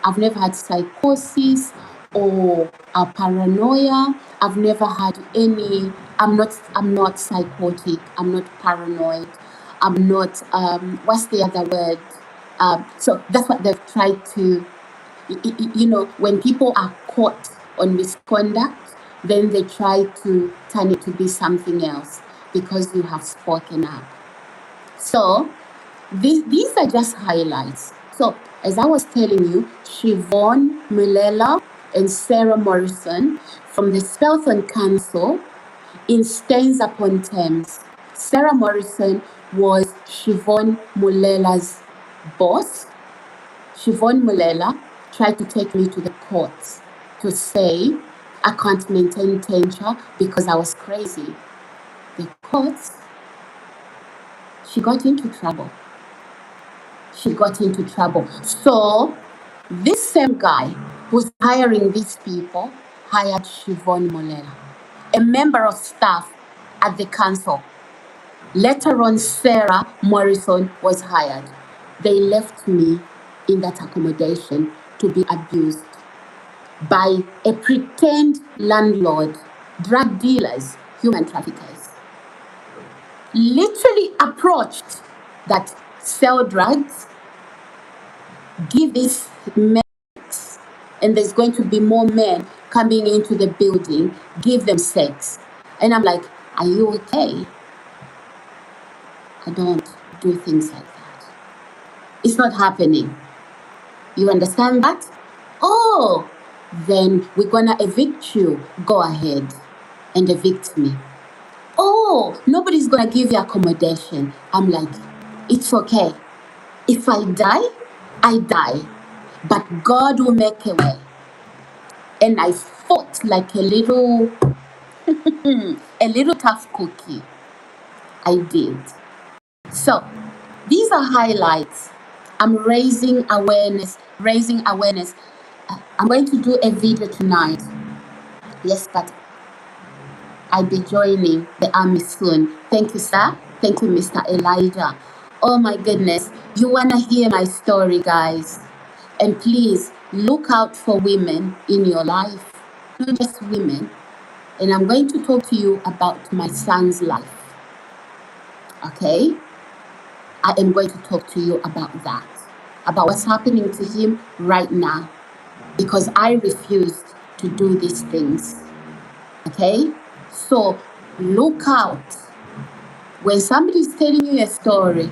I've never had psychosis or paranoia. I've never had any. I'm not psychotic. I'm not paranoid. I'm not. What's the other word? So that's what they've tried to. When people are caught on misconduct, then they try to turn it to be something else because you have spoken up. So these are just highlights. So as I was telling you, Siobhan Mulela and Sarah Morrison from the Spelthorne Council in Stains Upon Thames. Sarah Morrison was Siobhan Mulela's boss. Siobhan Mulela tried to take me to the courts to say I can't maintain tenure because I was crazy. The courts, she got into trouble. So this same guy who's hiring these people hired Siobhan Mulela, a member of staff at the council. Later on, Sarah Morrison was hired. They left me in that accommodation to be abused by a pretend landlord, drug dealers, human traffickers. Literally approached that sell drugs, give these men, and there's going to be more men coming into the building, give them sex. And I'm like, are you okay? I don't do things like that. It's not happening. You understand that? Oh, then we're gonna evict you. Go ahead and evict me. Oh, nobody's gonna give you accommodation. I'm like, it's okay. If I die, I die. But God will make a way. And I fought like a little tough cookie. I did. So these are highlights. I'm raising awareness. I'm going to do a video tonight. Yes, but I'll be joining the army soon. Thank you, sir. Thank you, Mr. Elijah. Oh my goodness. You want to hear my story, guys? And please look out for women in your life, not just women. And I'm going to talk to you about my son's life. Okay? I am going to talk to you about that, about what's happening to him right now, because I refused to do these things. Okay? So look out. When somebody's telling you a story,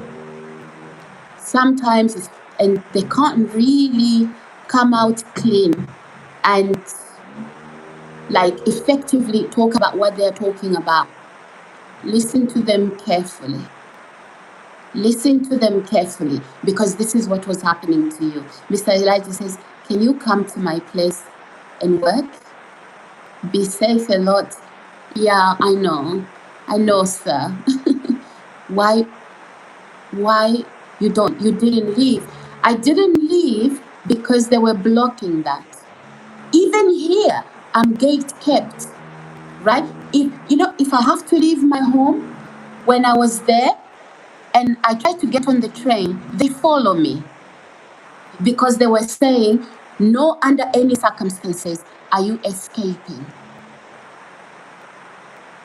sometimes and they can't really come out clean and like effectively talk about what they're talking about. Listen to them carefully. Listen to them carefully, because this is what was happening to you. Mr. Elijah says, can you come to my place and work? Be safe a lot. Yeah, I know. I know, sir. Why you didn't leave? I didn't leave because they were blocking that. Even here, I'm gate kept, right? If I have to leave my home, when I was there and I tried to get on the train, they follow me because they were saying, no, under any circumstances are you escaping.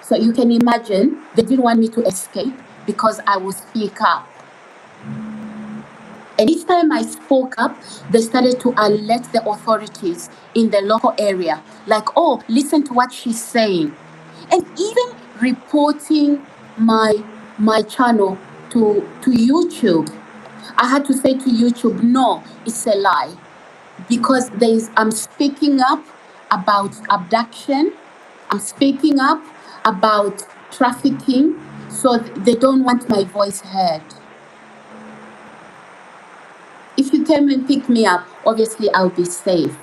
So you can imagine they didn't want me to escape because I would speak up. And each time I spoke up, they started to alert the authorities in the local area, like, oh, listen to what she's saying. And even reporting my channel to YouTube. I had to say to YouTube, no, it's a lie. Because I'm speaking up about abduction, I'm speaking up about trafficking, so they don't want my voice heard. If you came and pick me up, obviously I'll be safe.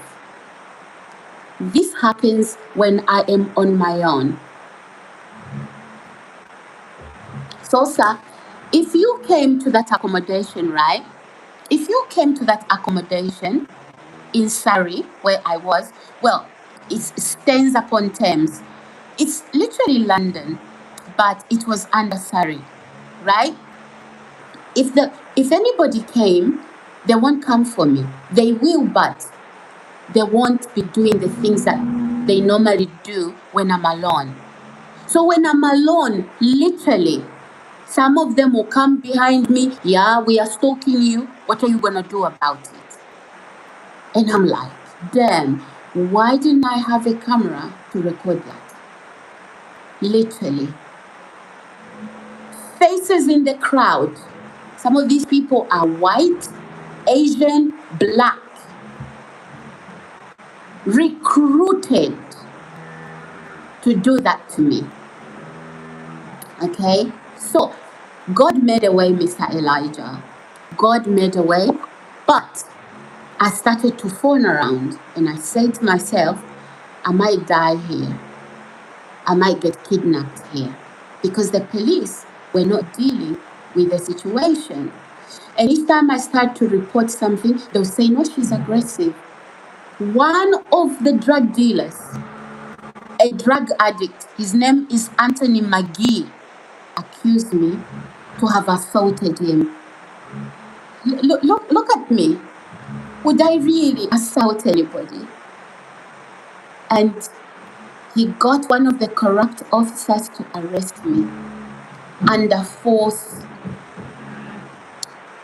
This happens when I am on my own. So, sir, if you came to that accommodation, right? If you came to that accommodation in Surrey, where I was, well, it stands upon Thames. It's literally London, but it was under Surrey, right? If anybody came, they won't come for me. They will, but they won't be doing the things that they normally do when I'm alone. So when I'm alone, literally, some of them will come behind me. Yeah, we are stalking you. What are you going to do about it? And I'm like, damn, why didn't I have a camera to record that? Literally. Faces in the crowd. Some of these people are white, Asian, black. Recruited to do that to me. Okay? So, God made a way, Mr. Elijah. God made a way, but I started to phone around and I said to myself, I might die here. I might get kidnapped here. Because the police were not dealing with the situation. And each time I start to report something, they'll say, no, she's aggressive. One of the drug dealers, a drug addict, his name is Anthony McGee, accused me to have assaulted him. Look at me. Would I really assault anybody? And he got one of the corrupt officers to arrest me under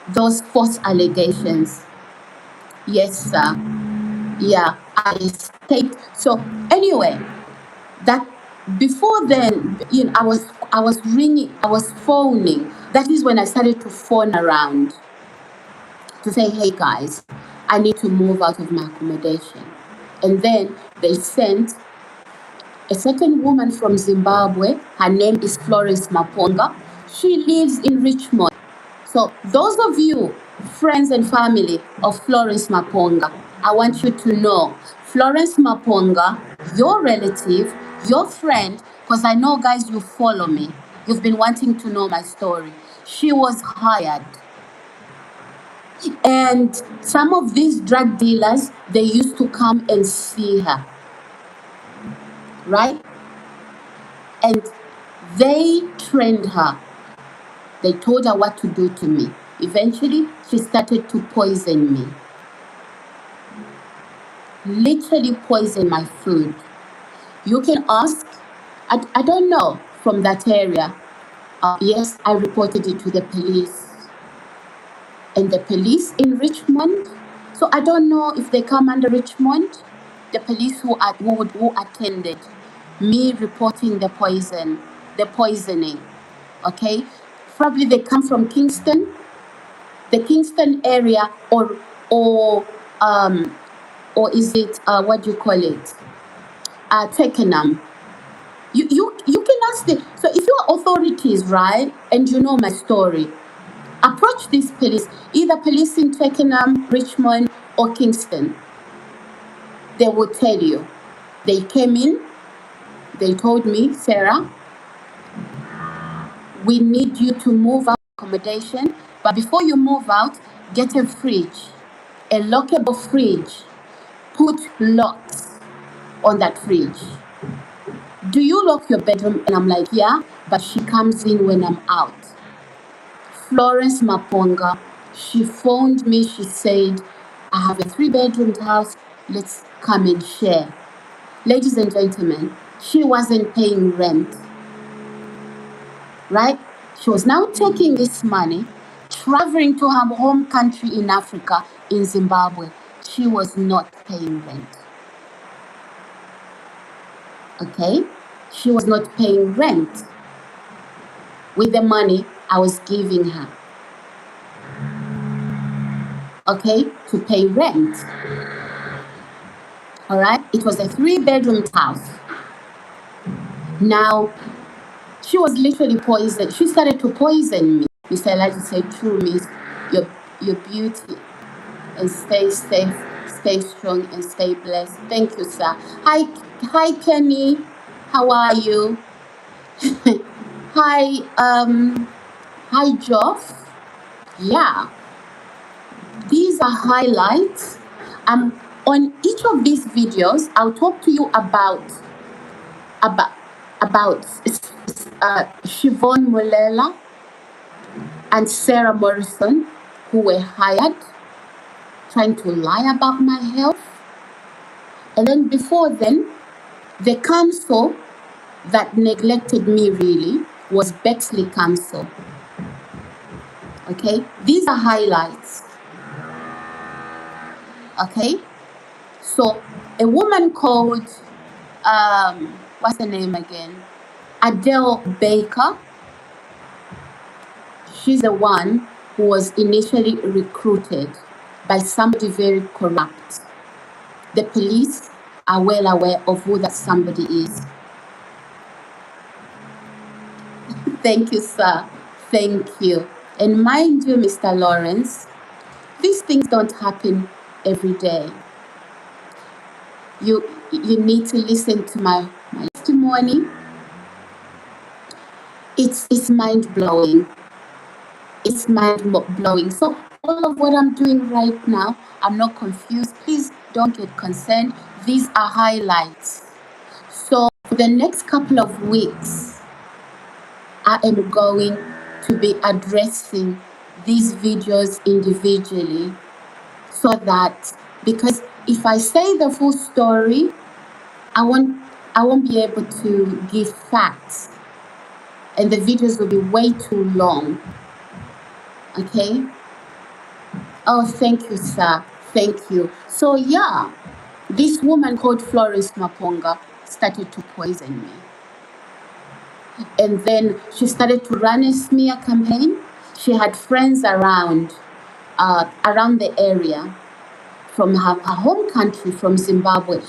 those false allegations. Yes, sir. Yeah, I escaped. So anyway, that before then, I was ringing, I was phoning. That is when I started to phone around to say, hey guys, I need to move out of my accommodation. And then they sent a certain woman from Zimbabwe. Her name is Florence Maponga. She lives in Richmond. So those of you, friends and family of Florence Maponga, I want you to know, Florence Maponga, your relative, your friend, because I know, guys, you follow me. You've been wanting to know my story. She was hired And some of these drug dealers, they used to come and see her, right? And they trained her. They told her what to do to me. Eventually, she started to poison me. Literally poison my food. You can ask, I don't know, from that area. Yes, I reported it to the police. And the police in Richmond, so I don't know if they come under Richmond, the police who attended me reporting the poisoning, okay? Probably they come from Kingston, the Kingston area, or um, or is it what do you call it? Twickenham. You can ask them. So if you are authorities, right, and you know my story, approach these police, either police in Twickenham, Richmond, or Kingston. They will tell you. They came in, they told me, Sarah, we need you to move out accommodation, but before you move out, get a fridge, a lockable fridge. Put locks on that fridge. Do you lock your bedroom? And I'm like, yeah, but she comes in when I'm out. Florence Maponga, she phoned me, she said, I have a 3-bedroom house, let's come and share. Ladies and gentlemen, she wasn't paying rent, right? She was now taking this money, traveling to her home country in Africa, in Zimbabwe. She was not paying rent. Okay? She was not paying rent with the money I was giving her. Okay? To pay rent. All right? It was a 3-bedroom house. Now, she was literally poisoned. She started to poison me. Mr. Elijah said, true, miss, your beauty. And stay safe, stay strong, and stay blessed. Thank you, sir. Hi, Kenny. How are you? Hi, Joff. Yeah. These are highlights. On each of these videos, I'll talk to you about Siobhan Mulela and Sarah Morrison, who were hired, trying to lie about my health. And then before then, the council that neglected me really was Bexley Council. Okay, these are highlights. Okay, so a woman called, what's her name again? Adele Baker. She's the one who was initially recruited by somebody very corrupt. The police are well aware of who that somebody is. Thank you, sir. Thank you. And mind you, Mr. Lawrence, these things don't happen every day. You need to listen to my testimony. It's mind-blowing. It's mind-blowing. So all of what I'm doing right now, I'm not confused. Please don't get concerned. These are highlights. So for the next couple of weeks, I am going to be addressing these videos individually, so that, because if I say the full story, I won't be able to give facts, and the videos will be way too long. Okay? Oh, thank you, sir. Thank you. So yeah, this woman called Florence Maponga started to poison me. And then she started to run a smear campaign. She had friends around the area from her home country, from Zimbabwe.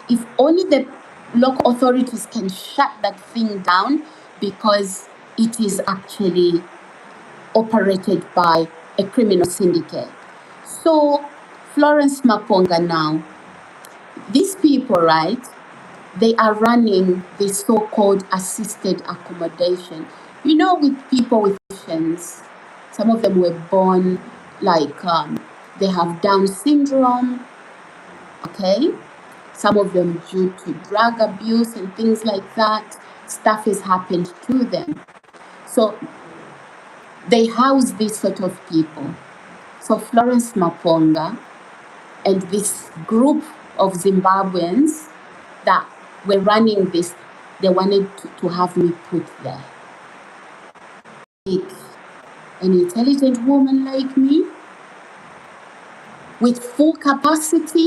If only the local authorities can shut that thing down, because it is actually operated by a criminal syndicate. So Florence Maponga now, these people, right, they are running this so-called assisted accommodation. You know, with people with conditions, some of them were born like they have Down syndrome, okay? Some of them due to drug abuse and things like that. Stuff has happened to them. So they house these sort of people. So Florence Maponga and this group of Zimbabweans that were running this, they wanted to have me put there. Like an intelligent woman like me, with full capacity,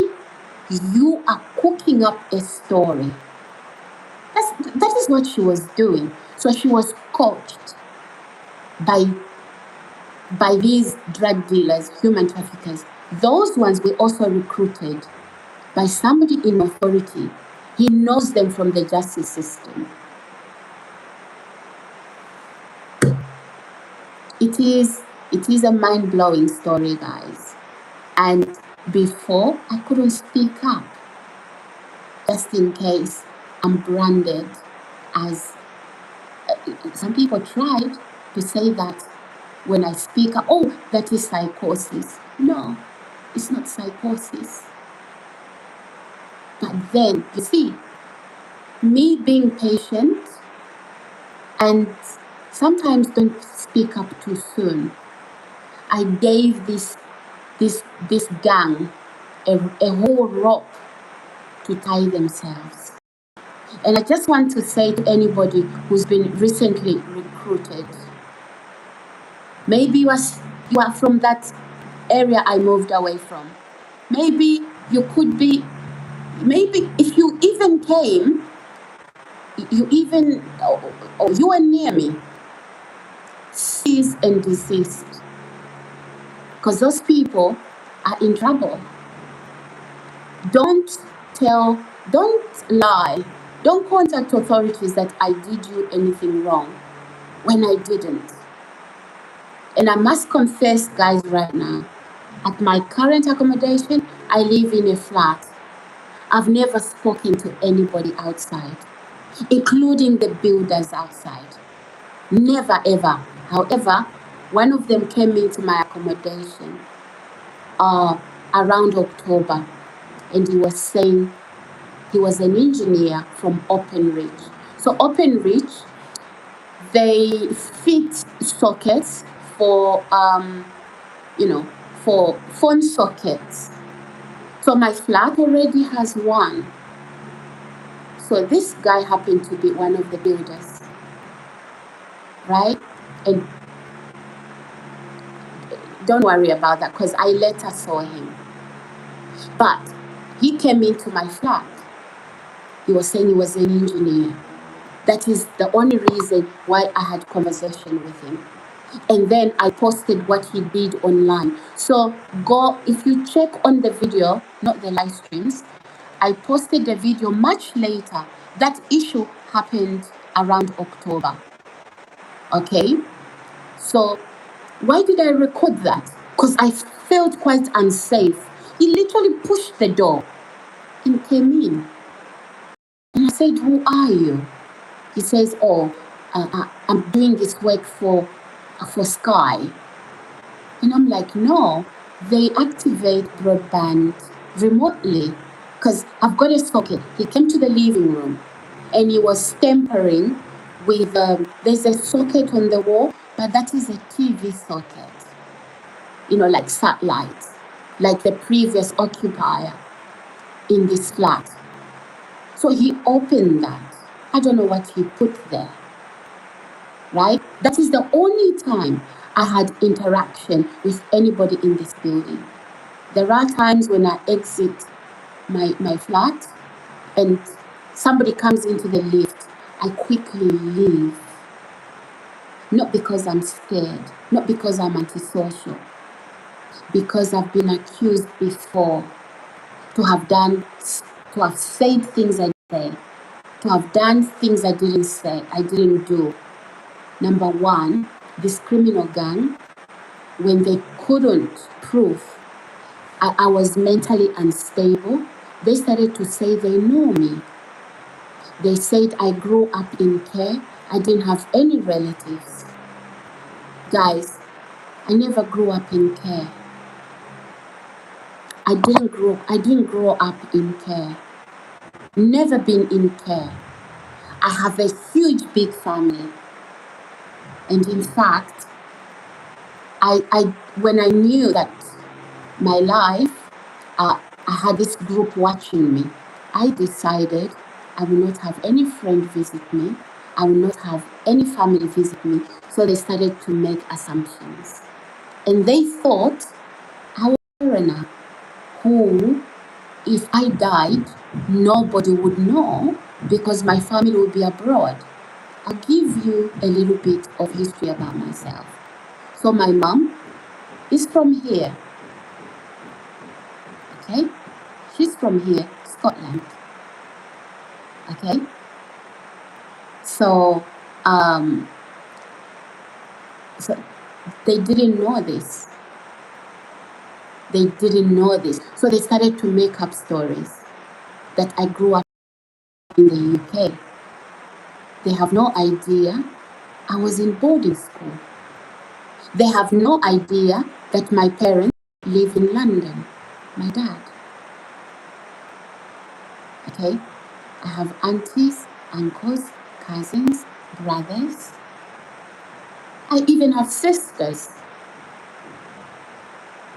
you are cooking up a story. That is what she was doing. So she was coached by these drug dealers, human traffickers. Those ones were also recruited by somebody in authority. He knows them from the justice system. It is a mind-blowing story, guys. And before, I couldn't speak up, just in case I'm branded as some people tried to say that when I speak up, oh, that is psychosis. No, it's not psychosis. But then, you see, me being patient and sometimes don't speak up too soon, I gave this gang a whole rope to tie themselves. And I just want to say to anybody who's been recently recruited, maybe you are from that area I moved away from. Maybe you could be, maybe if you even came, or you were near me, cease and desist. Because those people are in trouble. Don't lie. Don't contact authorities that I did you anything wrong when I didn't. And I must confess, guys, right now, at my current accommodation, I live in a flat. I've never spoken to anybody outside, including the builders outside. Never, ever. However, one of them came into my accommodation around October, and he was saying he was an engineer from Openreach. So Openreach, they fit sockets for for phone sockets. So my flat already has one. So this guy happened to be one of the builders, right? And don't worry about that, because I later saw him. But he came into my flat. He was saying he was an engineer. That is the only reason why I had conversation with him. And then I posted what he did online. So go, if you check on the video, not the live streams, I posted the video much later. That issue happened around October. Okay? So why did I record that? Because I felt quite unsafe. He literally pushed the door and came in. And I said, who are you? He says, oh, I'm doing this work for Sky. And I'm like, no, they activate broadband remotely, because I've got a socket. He came to the living room and he was tampering with, there's a socket on the wall, but that is a TV socket, like satellite, like the previous occupier in this flat. So he opened that. I don't know what he put there, right? That is the only time I had interaction with anybody in this building. There are times when I exit my flat and somebody comes into the lift, I quickly leave. Not because I'm scared, not because I'm antisocial, because I've been accused before to have said things I didn't say, to have done things I didn't say, I didn't do. Number one, this criminal gang, when they couldn't prove I was mentally unstable, they started to say they know me. They said I grew up in care. I didn't have any relatives. Guys, I never grew up in care. I didn't grow up in care. Never been in care. I have a huge big family. And in fact, I when I knew that my life, I had this group watching me, I decided I will not have any friend visit me. I will not have any family visit me. So they started to make assumptions. And they thought I was a foreigner who, if I died, nobody would know because my family would be abroad. I'll give you a little bit of history about myself. So my mom is from here, okay? She's from here, Scotland, okay? So, so they didn't know this. They didn't know this. So they started to make up stories that I grew up in the UK. They have no idea I was in boarding school. They have no idea that my parents live in London, my dad. Okay? I have aunties, uncles, cousins, brothers. I even have sisters.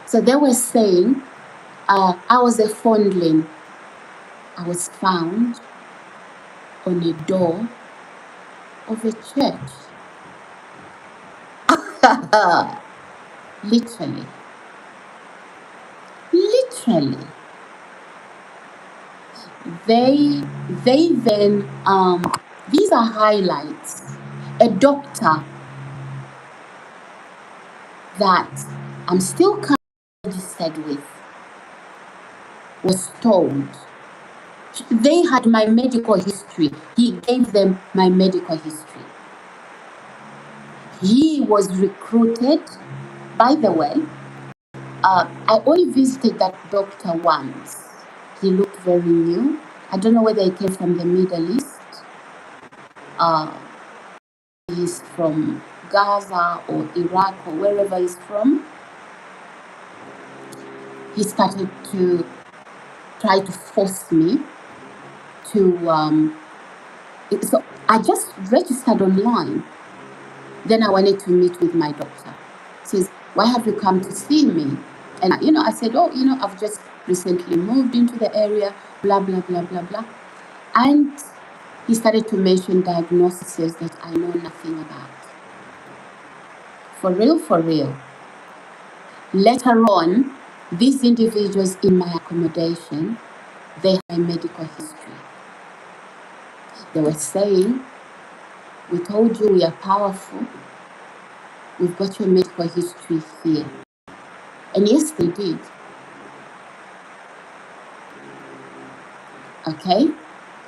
So they were saying I was a fondling. I was found on a door of a church. Literally. Literally. They then, these are highlights. A doctor that I'm still kind of registered with was told. They had my medical history. He gave them my medical history. He was recruited. By the way, I only visited that doctor once. He looked very new. I don't know whether he came from the Middle East. He's from Gaza or Iraq or wherever he's from. He started to try to force me to. So I just registered online. Then I wanted to meet with my doctor. He says, "Why have you come to see me?" And I said, "Oh, I've just recently moved into the area, blah blah blah blah blah." And he started to mention diagnoses that I know nothing about. For real, for real. Later on, these individuals in my accommodation, they had a medical history. They were saying, "We told you we are powerful. We've got your medical history here." And yes, they did. Okay?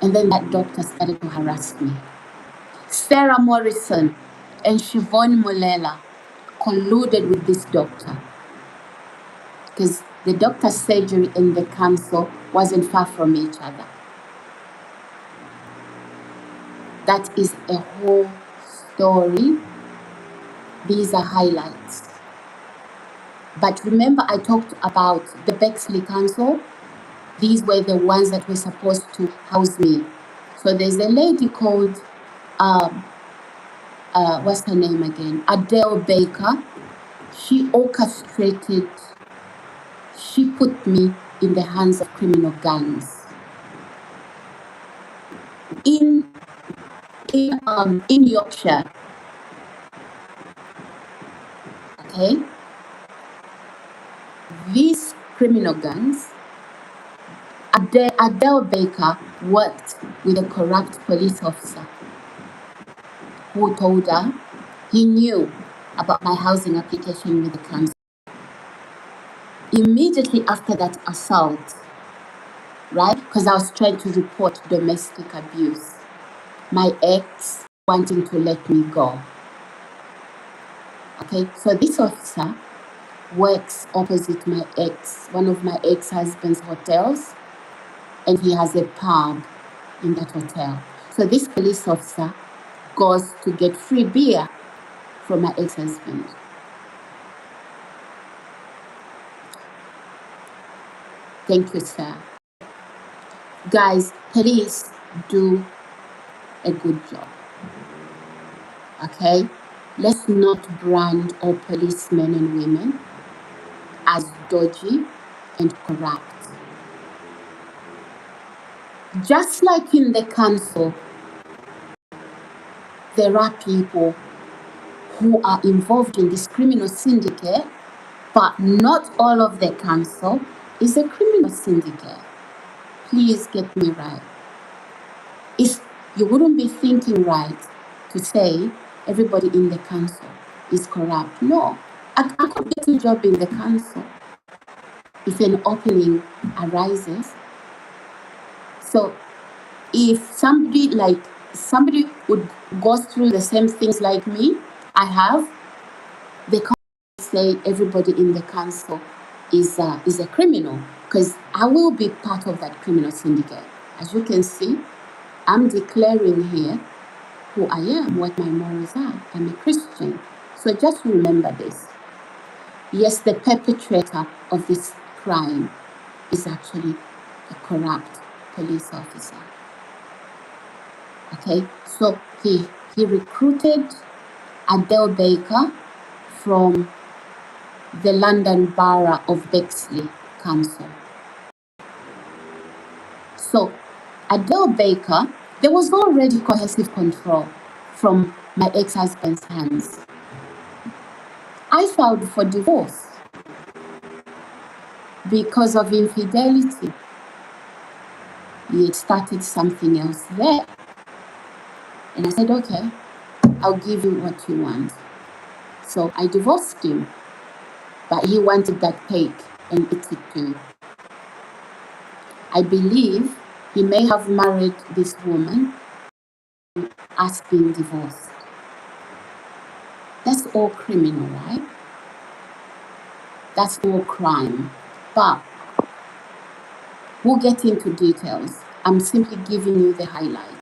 And then that doctor started to harass me. Sarah Morrison and Siobhan Mulela colluded with this doctor because the doctor's surgery and the council wasn't far from each other. That is a whole story. These are highlights. But remember, I talked about the Bexley Council. These were the ones that were supposed to house me. So there's a lady called, what's her name again? Adele Baker. She orchestrated, she put me in the hands of criminal gangs. In Yorkshire, okay? These criminal gangs, Adele Baker worked with a corrupt police officer who told her he knew about my housing application with the council. Immediately after that assault, right? Because I was trying to report domestic abuse. My ex wanting to let me go. Okay, so this officer works opposite my ex, one of my ex-husband's hotels, and he has a pub in that hotel. So this police officer goes to get free beer from my ex-husband. Thank you, sir. Guys, police do a good job. Okay? Let's not brand all policemen and women as dodgy and corrupt. Just like in the council, there are people who are involved in this criminal syndicate, but not all of the council is a criminal syndicate. Please get me right. You wouldn't be thinking right to say everybody in the council is corrupt. No, I could get a job in the council if an opening arises. So if somebody would go through the same things like me, I have, they can't say everybody in the council is a criminal, because I will be part of that criminal syndicate. As you can see, I'm declaring here who I am, what my morals are. I'm a Christian. So just remember this. Yes, the perpetrator of this crime is actually a corrupt police officer. Okay, so he recruited Adele Baker from the London Borough of Bexley Council. So Adele Baker, there was already cohesive control from my ex-husband's hands. I filed for divorce because of infidelity. He had started something else there. And I said, okay, I'll give you what you want. So I divorced him, but he wanted that cake and eat it too. I believe he may have married this woman, us being divorced. That's all criminal, right? That's all crime. But we'll get into details. I'm simply giving you the highlight,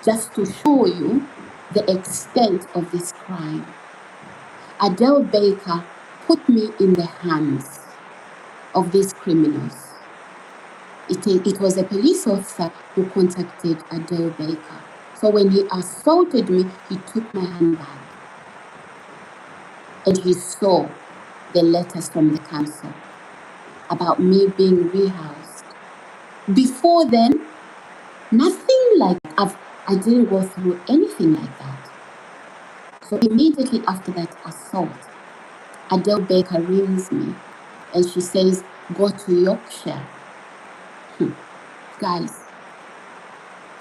just to show you the extent of this crime. Adele Baker put me in the hands of these criminals. It was a police officer who contacted Adele Baker. So when he assaulted me, he took my handbag and he saw the letters from the council about me being rehoused. Before then, nothing like I didn't go through anything like that. So immediately after that assault, Adele Baker rings me and she says, go to Yorkshire. Guys,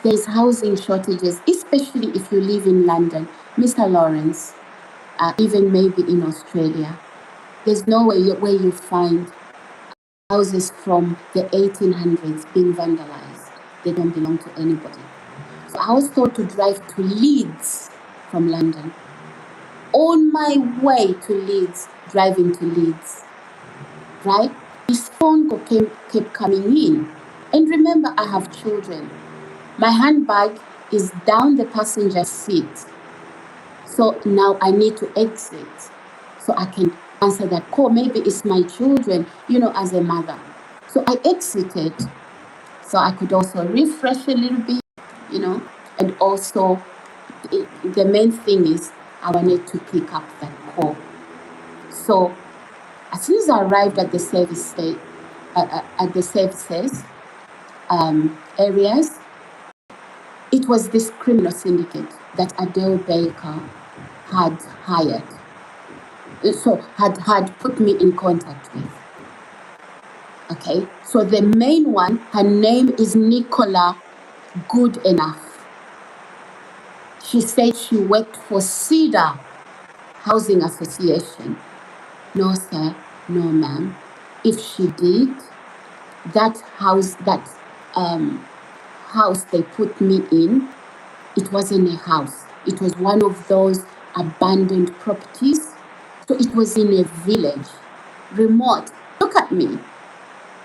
there's housing shortages, especially if you live in London, Mr. Lawrence, even maybe in Australia. There's no way where you find houses from the 1800s being vandalized. They don't belong to anybody. So I was told to drive to Leeds from London. On my way to Leeds, driving to Leeds, right? His phone call kept coming in. And remember, I have children. My handbag is down the passenger seat. So now I need to exit so I can answer that call. Maybe it's my children, as a mother. So I exited so I could also refresh a little bit, and also the main thing is I wanted to pick up that call. So as soon as I arrived at the services areas, it was this criminal syndicate that Adele Baker had hired, so had put me in contact with. Okay, so the main one, her name is Nicola Good Enough. She said she worked for Cedar Housing Association. No, sir, no, ma'am. If she did, that house they put me in, it wasn't a house. It was one of those abandoned properties. So it was in a village, remote. Look at me,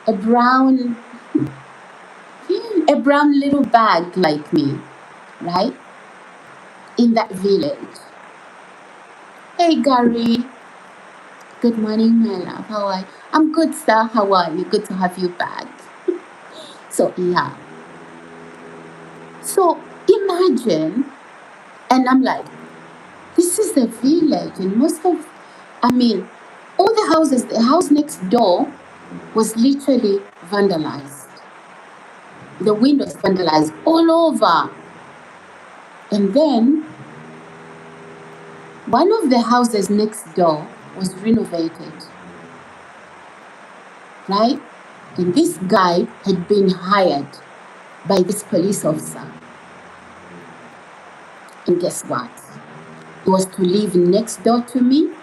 a brown little bag like me, right? In that village. Hey, Gary. Good morning, my love. How are you? I'm good, sir. How are you? Good to have you back. So, yeah. So, imagine, and I'm like, this is a village, and all the houses, the house next door was literally vandalized. The windows vandalized all over. And then one of the houses next door was renovated, right? And this guy had been hired by this police officer. And guess what? He was to live next door to me,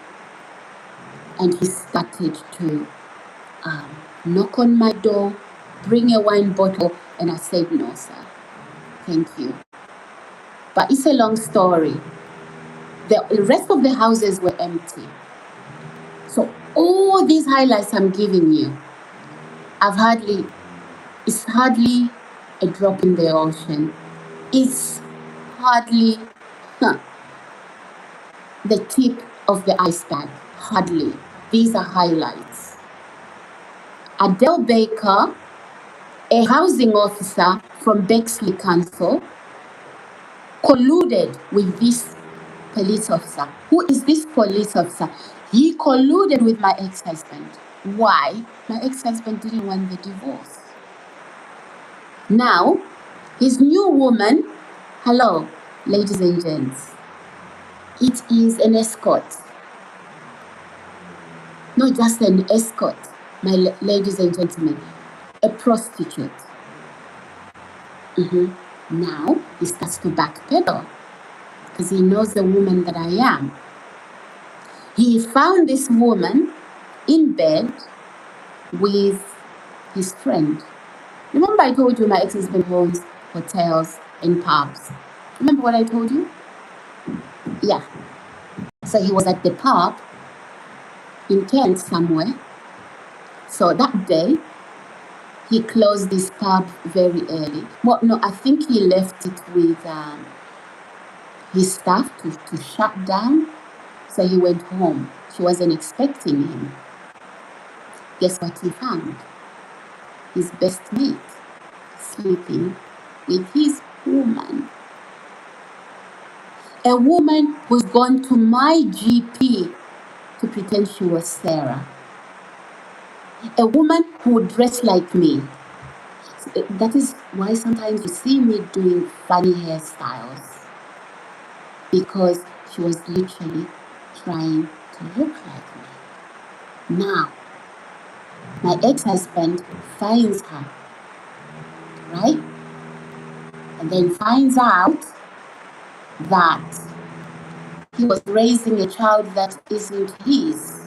and he started to knock on my door, bring a wine bottle, and I said, no, sir, thank you. But it's a long story. The rest of the houses were empty. So all these highlights I'm giving you, it's hardly a drop in the ocean. It's hardly the tip of the iceberg. Hardly. These are highlights. Adele Baker, a housing officer from Bexley Council, colluded with this police officer. Who is this police officer? He colluded with my ex-husband. Why? My ex-husband didn't want the divorce. Now, his new woman, hello, ladies and gents, it is an escort. Not just an escort, my ladies and gentlemen, a prostitute. Now, he starts to backpedal because he knows the woman that I am. He found this woman in bed with his friend. Remember I told you my ex-husband owns hotels and pubs. Remember what I told you? Yeah. So he was at the pub in Kent somewhere. So that day, he closed this pub very early. Well, no, I think he left it with his staff to shut down. So he went home. She wasn't expecting him. Guess what he found? His best mate sleeping with his woman. A woman who's gone to my GP to pretend she was Sarah. A woman who dressed like me. That is why sometimes you see me doing funny hairstyles. Because she was literally trying to look like me. Now, my ex-husband finds her, right? And then finds out that he was raising a child that isn't his.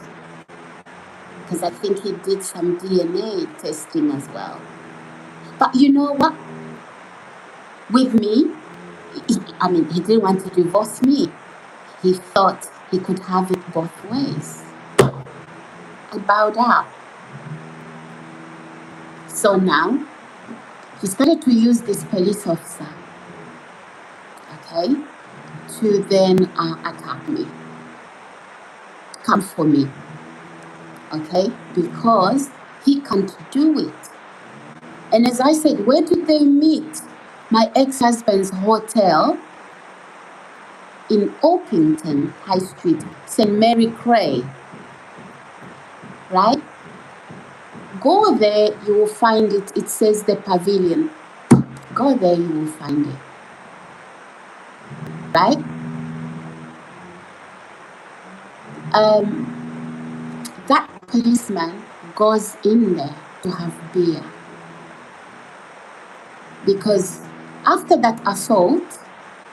Because I think he did some DNA testing as well. But you know what? With me, he didn't want to divorce me. He thought he could have it both ways. I bowed out. So now, he started to use this police officer, okay, to then attack me, come for me, okay, because he can't do it. And as I said, where did they meet? My ex-husband's hotel in Orpington High Street, St. Mary Cray, right? Go there, you will find it. It says the Pavilion. Go there, you will find it. Right? That policeman goes in there to have beer. Because after that assault,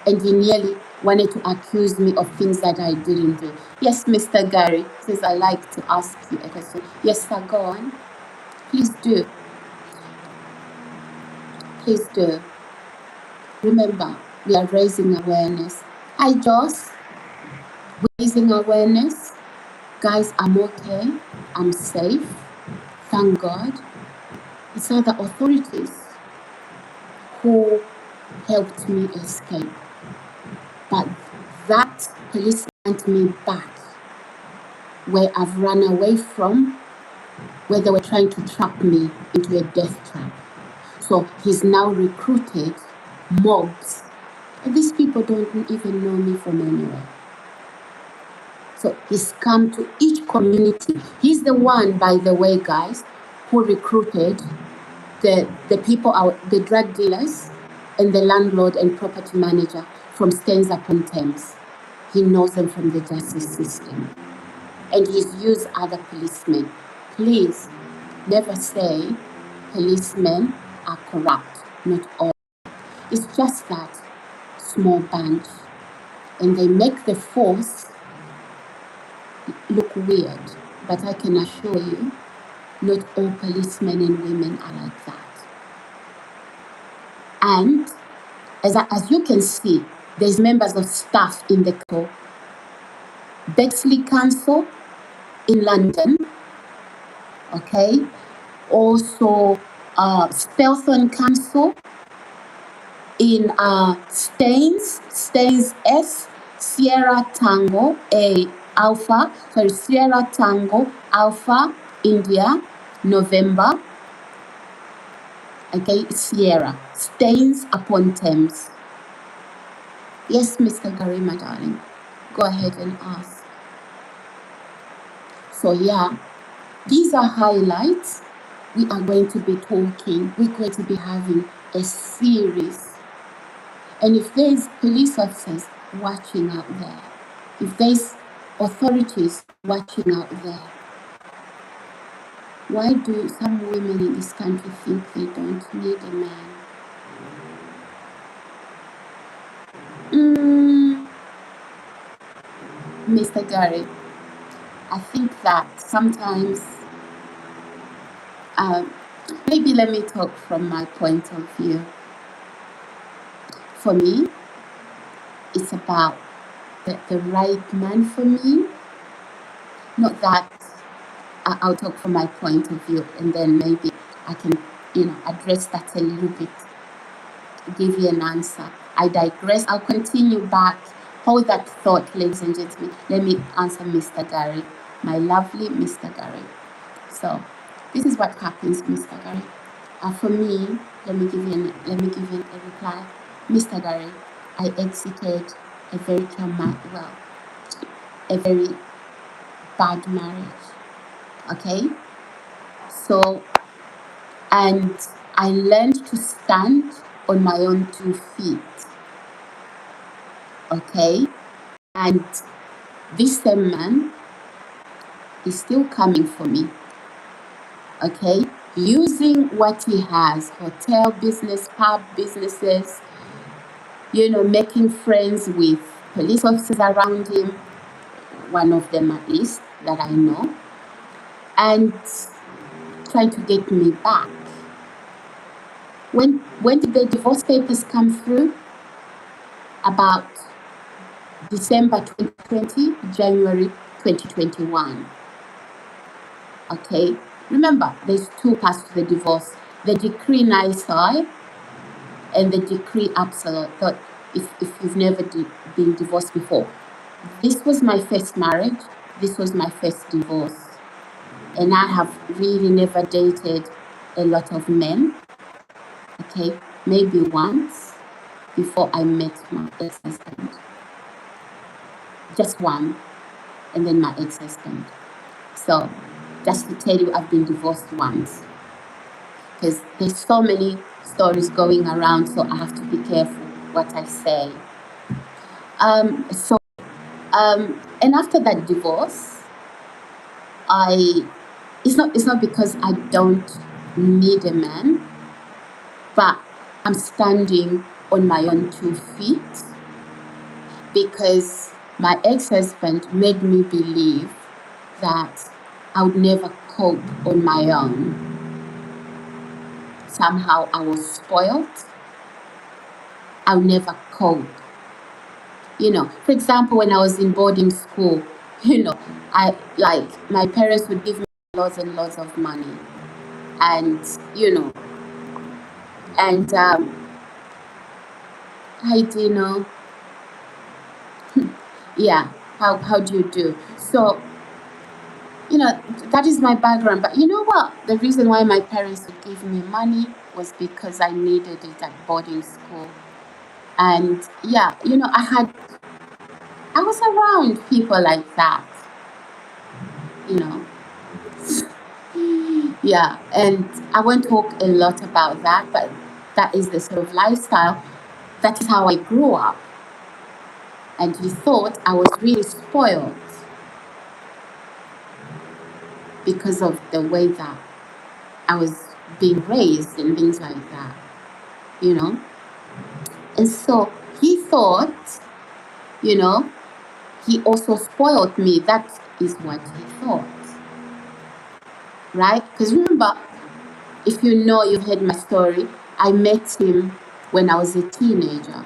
and he nearly wanted to accuse me of things that I didn't do. Yes, Mr. Gary, says I like to ask you a question. Yes, sir, go on. Please do. Please do. Remember, we are raising awareness. Hi, Joss. Raising awareness. Guys, I'm okay. I'm safe. Thank God. It's other authorities who helped me escape. But that police sent me back where I've run away from, where they were trying to trap me into a death trap. So he's now recruited mobs. And these people don't even know me from anywhere. So he's come to each community. He's the one, by the way, guys, who recruited the people, the drug dealers and the landlord and property manager from Staines upon Thames. He knows them from the justice system. And he's used other policemen. Please never say policemen are corrupt. Not all. It's just that small bunch. And they make the force look weird. But I can assure you, not all policemen and women are like that. And as you can see, there's members of staff in the council. Bexley Council in London, okay? Also, Spelthorne Council in Staines S, Sierra Tango A Alpha, Sierra Tango Alpha, India, November, okay, Sierra, Staines upon Thames. Yes, Mr. Gary, my darling, go ahead and ask. So yeah, these are highlights. We are going to be talking, we're going to be having a series. And if there's police officers watching out there, if there's authorities watching out there, why do some women in this country think they don't need a man? Mr. Gary, I think that sometimes, maybe let me talk from my point of view. For me, it's about the right man for me. Not that I'll talk from my point of view, and then maybe I can, address that a little bit, give you an answer. I digress. I'll continue back. Hold that thought, ladies and gentlemen. Let me answer Mr. Gary, my lovely Mr. Gary. So, this is what happens, Mr. Gary. For me, let me give you a reply, Mr. Gary. I exited a very a very bad marriage. Okay, so, and I learned to stand on my own 2 feet. Okay, and this same man is still coming for me. Okay, using what he has, hotel business, pub businesses, making friends with police officers around him, one of them at least that I know, and trying to get me back. When did the divorce papers come through? About December 2020, January 2021. Okay, remember, there's 2 parts to the divorce: the decree nisi and the decree absolute. But if you've never been divorced before, this was my first marriage, this was my first divorce, and I have really never dated a lot of men. Okay, maybe once before I met my ex-husband. Just one, and then my ex-husband. So, just to tell you, I've been divorced once. Because there's so many stories going around, so I have to be careful what I say. And after that divorce, it's not because I don't need a man, but I'm standing on my own 2 feet, because my ex-husband made me believe that I would never cope on my own. Somehow I was spoiled. I'll never cope. For example, when I was in boarding school, my parents would give me lots and lots of money, and hi Dino. Yeah, how do you do? So that is my background. But you know what? The reason why my parents would give me money was because I needed it at boarding school. And yeah, I was around people like that, you know. Yeah, and I won't talk a lot about that, but that is the sort of lifestyle. That is how I grew up. And he thought I was really spoiled because of the way that I was being raised and things like that, you know. And so he thought, you know, he also spoiled me. That is what he thought, right? Because remember, if you know, you've heard my story, I met him when I was a teenager.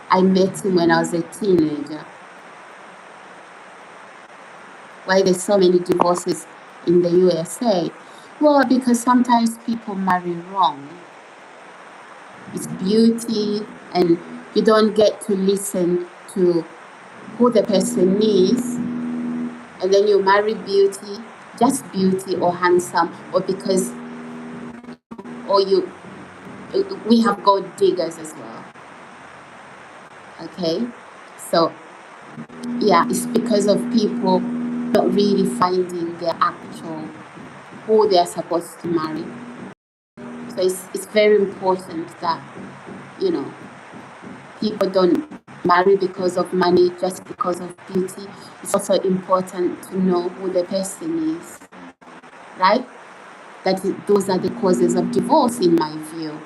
I met him when I was a teenager. Why there's so many divorces in the USA? Well, because sometimes people marry wrong. It's beauty, and you don't get to listen to who the person is, and then you marry beauty, just beauty or handsome, or because, or you, we have gold diggers as well. Okay, so yeah, it's because of people not really finding their actual who they are supposed to marry. So it's very important that, people don't marry because of money, just because of beauty. It's also important to know who the person is, right? Those are the causes of divorce in my view.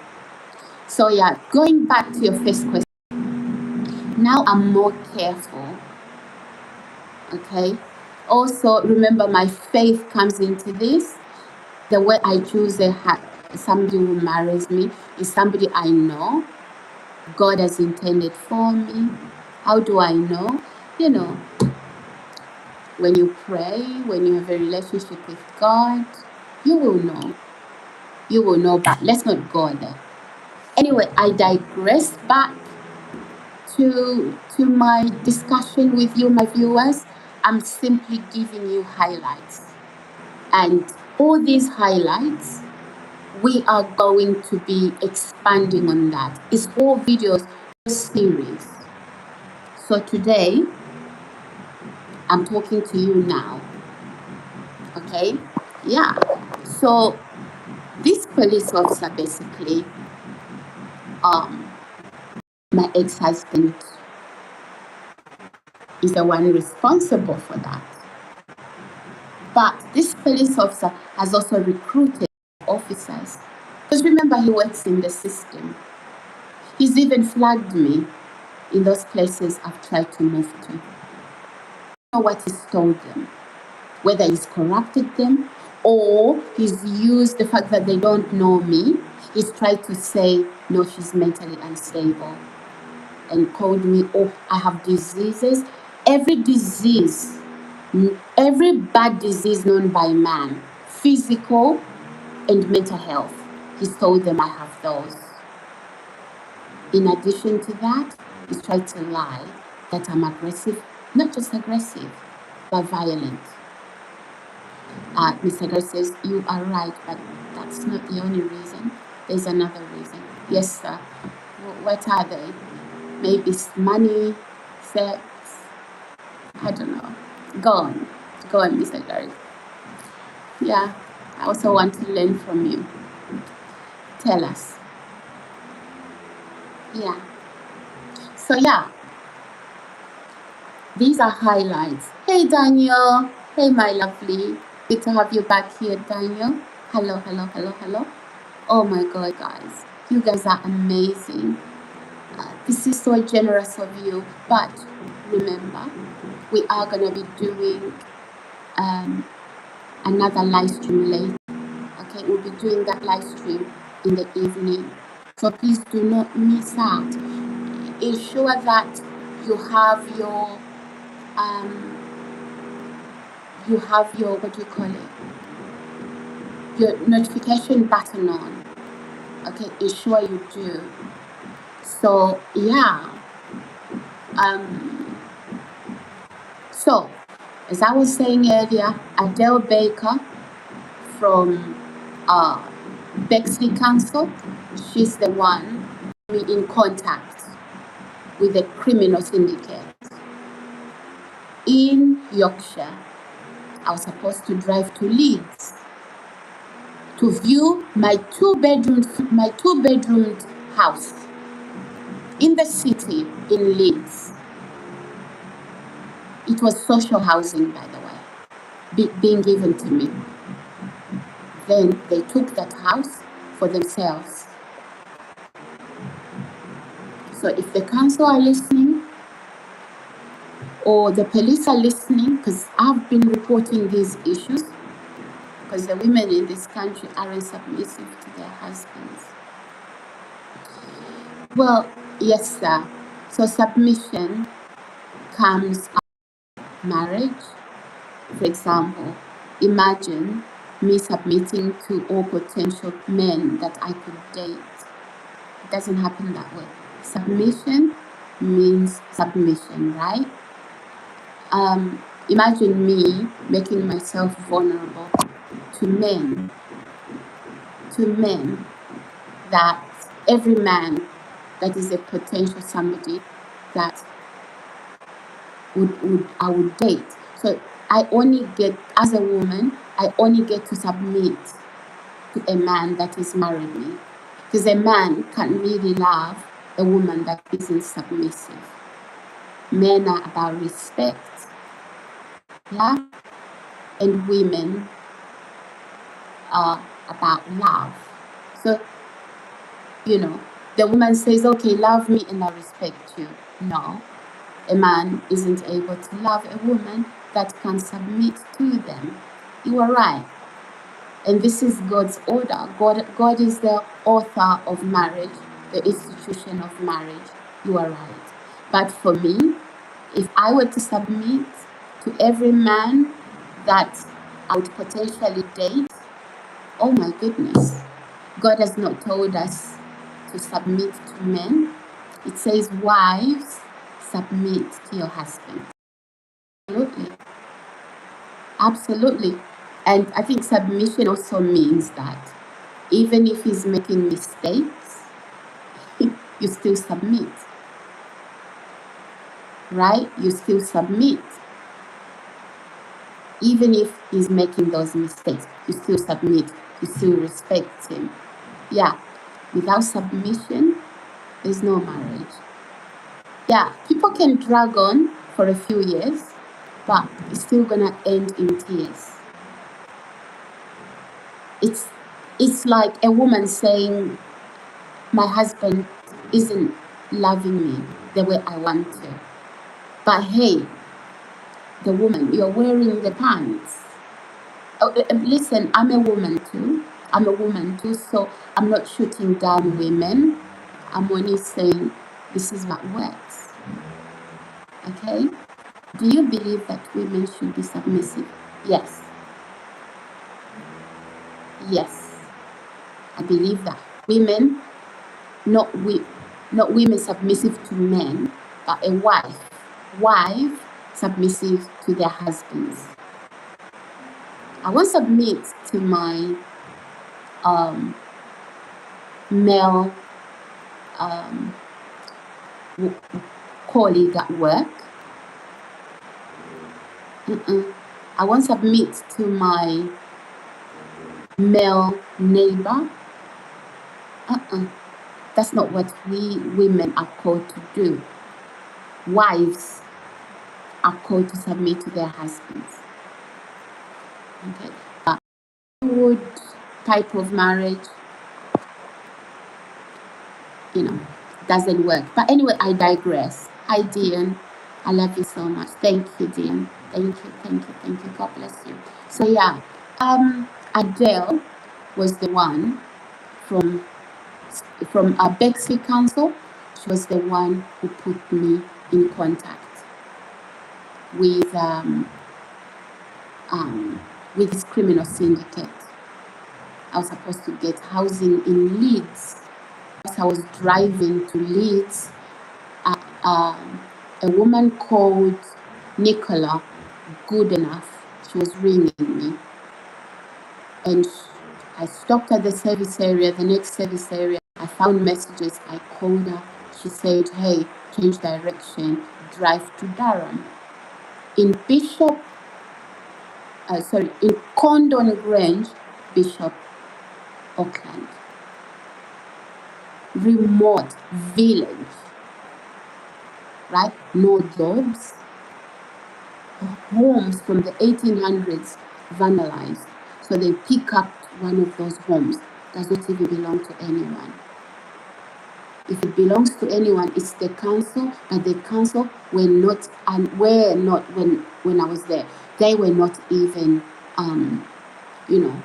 So yeah, going back to your first question, now I'm more careful, okay? Also, remember my faith comes into this. The way I choose somebody who marries me is somebody I know God has intended for me. How do I know? When you pray, when you have a relationship with God, you will know. You will know, but let's not go there. Anyway, I digress. Back to my discussion with you, my viewers. I'm simply giving you highlights. And all these highlights, we are going to be expanding on that. It's all videos, series. So today, I'm talking to you now. Okay? Yeah. So this police officer basically, my ex-husband is the one responsible for that. But this police officer has also recruited officers. Because remember, he works in the system. He's even flagged me in those places I've tried to move to. You know what he's told them? Whether he's corrupted them or he's used the fact that they don't know me, he's tried to say, no, she's mentally unstable, and called me, oh, I have diseases. Every disease, every bad disease known by man, physical and mental health, he's told them I have those. In addition to that, he's tried to lie that I'm aggressive, not just aggressive, but violent. Mr. Garcia says, you are right, but that's not the only reason. There's another reason. Yes, sir. What are they? Maybe it's money, sex, I don't know. Go on, Mr. Garcia. Yeah, I also want to learn from you. Tell us. Yeah. So yeah, these are highlights. Hey, Daniel. Hey, my lovely. Good to have you back here, Daniel. Hello, hello, hello, hello. Oh my God, guys. You guys are amazing. This is so generous of you. But remember, we are going to be doing another live stream later. Okay, we'll be doing that live stream in the evening. So please do not miss out. Ensure that you have your what do you call it? Your notification button on. Okay, ensure you do. So yeah. So As I was saying earlier, Adele Baker from Bexley Council, she's the one put me in contact with a criminal syndicate in Yorkshire. I was supposed to drive to Leeds to view my two-bedroom house in the city in Leeds. It was social housing, by the way, being given to me. Then they took that house for themselves. So if the council are listening, or the police are listening, because I've been reporting these issues, because the women in this country aren't submissive to their husbands. Well, yes, sir. So submission comes out of marriage. For example, imagine me submitting to all potential men that I could date. It doesn't happen that way. Submission means submission, right? Imagine me making myself vulnerable to men that every man that is a potential somebody that I would date. So I only get, as a woman, I only get to submit to a man that is married me. Because a man can't really love a woman that isn't submissive. Men are about respect, yeah? And women are about love. So, the woman says, okay, love me and I respect you. No, a man isn't able to love a woman that can submit to them. You are right. And this is God's order. God is the author of marriage, the institution of marriage. You are right. But for me, if I were to submit to every man that I would potentially date, oh my goodness. God has not told us to submit to men. It says, wives, submit to your husband. Absolutely. Absolutely. And I think submission also means that even if he's making mistakes, you still submit. Right? You still submit. Even if he's making those mistakes, you still submit. You still respect him. Yeah. Without submission, there's no marriage. Yeah, people can drag on for a few years, but it's still gonna end in tears. It's like a woman saying, my husband isn't loving me the way I want to. But hey, the woman, you're wearing the pants. Oh, listen, I'm a woman too, so I'm not shooting down women. I'm only saying this is what works. Okay? Do you believe that women should be submissive? Yes. Yes. I believe that. Women, not women submissive to men, but a wife submissive to their husbands. I won't submit to my male colleague at work. I won't submit to my male neighbor. That's not what we women are called to do. Wives are called to submit to their husbands. Okay. Wood type of marriage, doesn't work. But anyway, I digress. Hi, Dian. I love you so much. Thank you, Dian. Thank you. God bless you. So yeah, Adele was the one from Bexley Council. She was the one who put me in contact with this criminal syndicate. I was supposed to get housing in Leeds. As I was driving to Leeds, a woman called Nicola good enough. She was ringing me, and I stopped at the service area, the next service area. I found messages. I called her. She said, "Hey, change direction, drive to Durham." In in Condon Grange, Bishop Auckland. Remote village, right? No jobs, homes from the 1800s vandalized. So they pick up one of those homes. Does not even belong to anyone. If it belongs to anyone, it's the council, but the council were not, and were not, when I was there, they were not even, you know,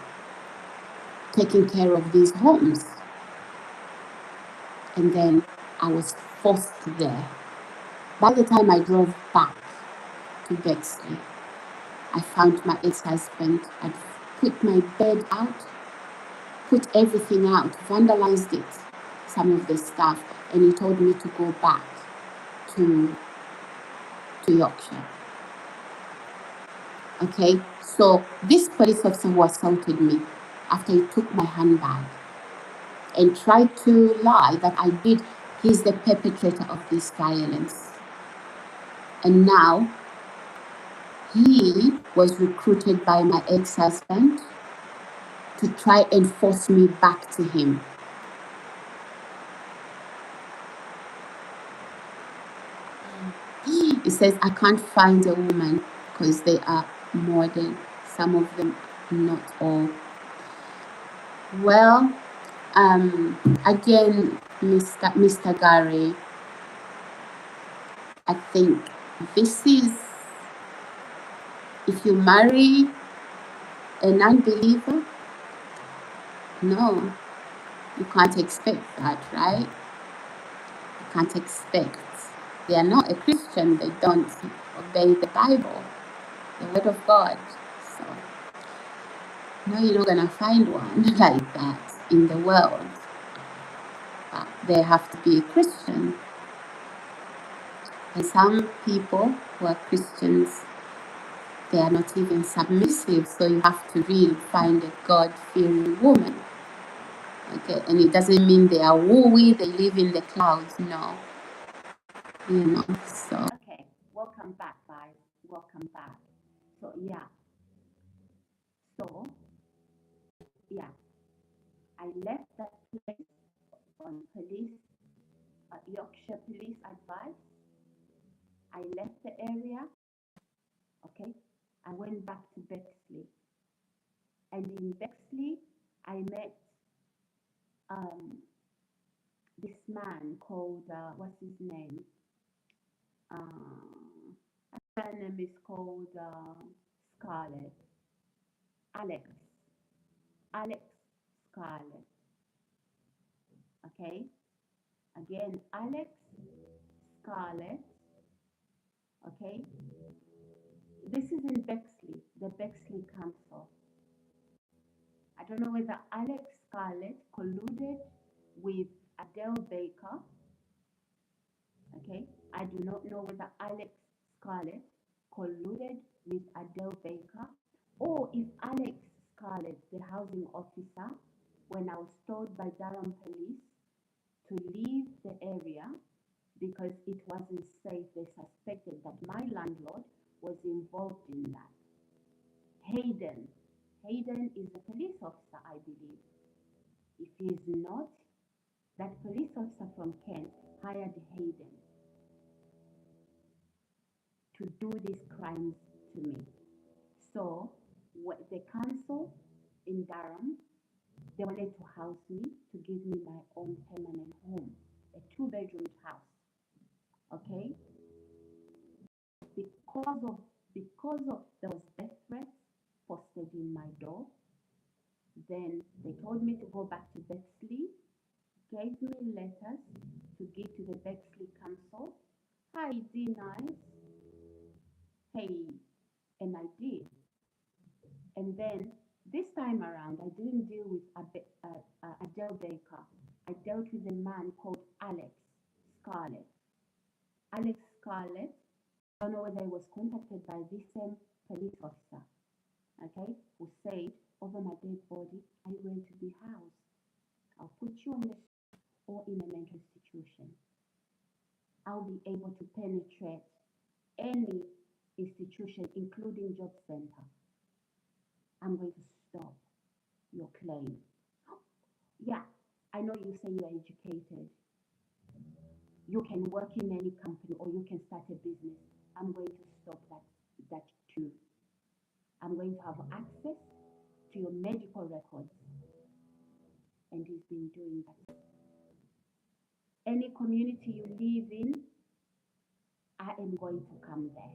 taking care of these homes. And then I was forced there. By the time I drove back to Bexley, I found my ex-husband. I'd put my bed out, put everything out, vandalized it, some of the stuff, and he told me to go back to Yorkshire. Okay, so this police officer who assaulted me, after he took my handbag and tried to lie that he's the perpetrator of this violence. And now he was recruited by my ex-husband to try and force me back to him. He says, I can't find a woman because they are modern. Some of them, not all. Well, again, Mr. Gary, I think this is, if you marry an unbeliever, no, you can't expect that, right? You can't expect. They are not a Christian, they don't obey the Bible, the Word of God. So, no, you're not going to find one like that in the world. But they have to be a Christian. And some people who are Christians, they are not even submissive, so you have to really find a God-fearing woman. Okay, and it doesn't mean they are wooey, they live in the clouds, no. You know, so. Okay, welcome back, guys. Welcome back. So, yeah. I left that place on Yorkshire police advice. I left the area, okay? I went back to Bexley. And in Bexley, I met this man called, what's his name? Her name is called Scarlett. Alex. Alex Scarlett. Okay? Again, Alex Scarlett. Okay? This is in Bexley, the Bexley Council. I don't know whether Alex Scarlett colluded with Adele Baker. Okay? I do not know whether Alex Scarlett colluded with Adele Baker, or if Alex Scarlett, the housing officer, when I was told by Durham police to leave the area because it wasn't safe, they suspected that my landlord was involved in that. Hayden is a police officer, I believe. If he is not, that police officer from Kent hired Hayden to do these crimes to me. So the council in Durham, they wanted to house me, to give me my own permanent home, a 2-bedroom house. Okay? Because of those death threats posted in my door, then they told me to go back to Bexley, gave me letters to give to the Bexley Council. Hi, nice. Hey, and I did. And then this time around, I didn't deal with Adele Baker. I dealt with a man called Alex Scarlett. Alex Scarlett, I don't know whether he was contacted by this same police officer, okay, who said, over my dead body, are you going to be housed? I'll put you on the street or in a mental institution. I'll be able to penetrate any institution, including job center. I'm going to stop your claim. Yeah, I know you say you're educated. You can work in any company or you can start a business. I'm going to stop that too. I'm going to have access to your medical records. And he's been doing that. Any community you live in, I am going to come there.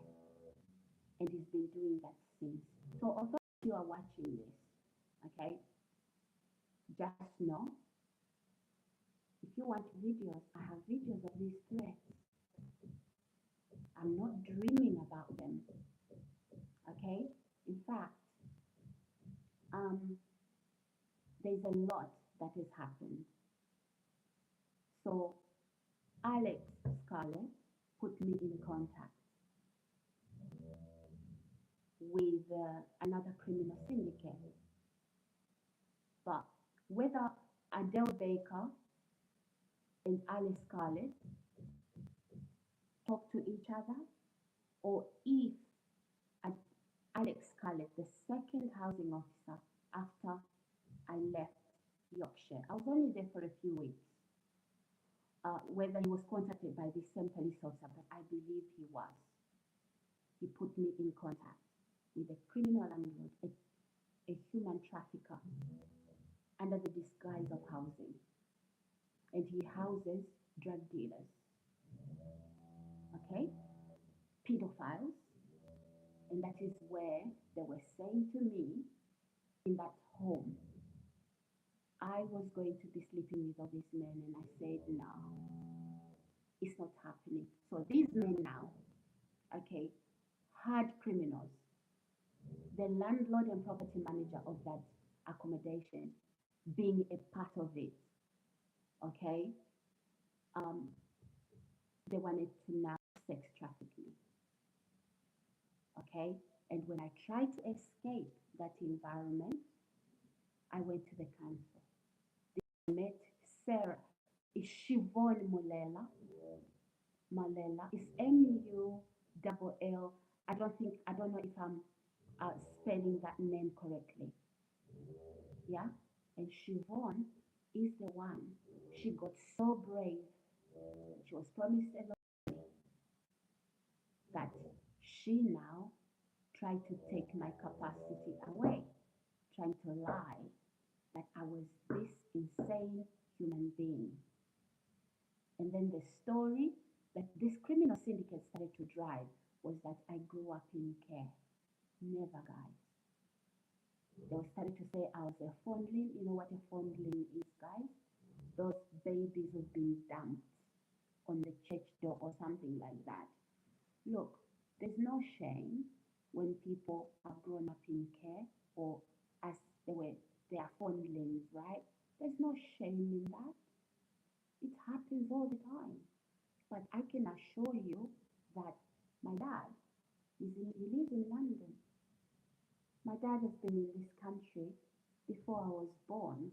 And he's been doing that since. So although you are watching this, okay, just know, if you want videos, I have videos of these threats. I'm not dreaming about them, okay? In fact, there's a lot that has happened. So Alex Scarlett put me in contact with another criminal syndicate. But whether Adele Baker and Alex Scarlett talk to each other, or if Alex Scarlett, the second housing officer after I left Yorkshire, I was only there for a few weeks, whether he was contacted by the same police officer, but I believe he was. He put me in contact with a criminal landlord, a human trafficker, under the disguise of housing. And he houses drug dealers, okay, pedophiles. And that is where they were saying to me, in that home, I was going to be sleeping with all these men. And I said, no, it's not happening. So these men now, okay, hard criminals, the landlord and property manager of that accommodation being a part of it, okay, they wanted to now sex traffic me, okay? And when I tried to escape that environment, I went to the council. They met Sarah, is Siobhan Mulela. Malela is Mull. I don't know if I'm spelling that name correctly. Yeah? And Siobhan is the one. She got so brave. She was promised a lot that she now tried to take my capacity away, trying to lie that I was this insane human being. And then the story that this criminal syndicate started to drive was that I grew up in care. Never, guys. They started to say I was a fondling. You know what a fondling is, guys? Those babies who've been dumped on the church door or something like that. Look, there's no shame when people have grown up in care or as they are fondlings, right? There's no shame in that. It happens all the time. But I can assure you that my dad he lives in London. My dad has been in this country before I was born,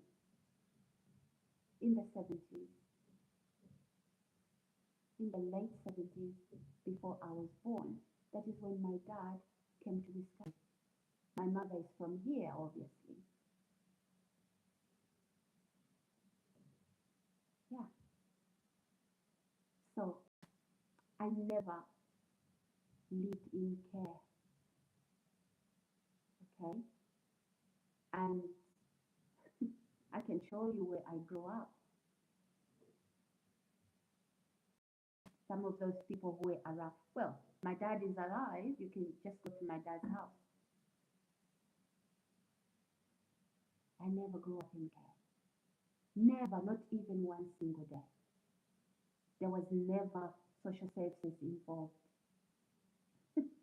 in the 70s, in the late 70s, before I was born. That is when my dad came to this country. My mother is from here, obviously. Yeah. So I never lived in care, okay? And I can show you where I grew up. Some of those people who were around, well, my dad is alive. You can just go to my dad's house. I never grew up in care. Never, not even one single day. There was never social services involved.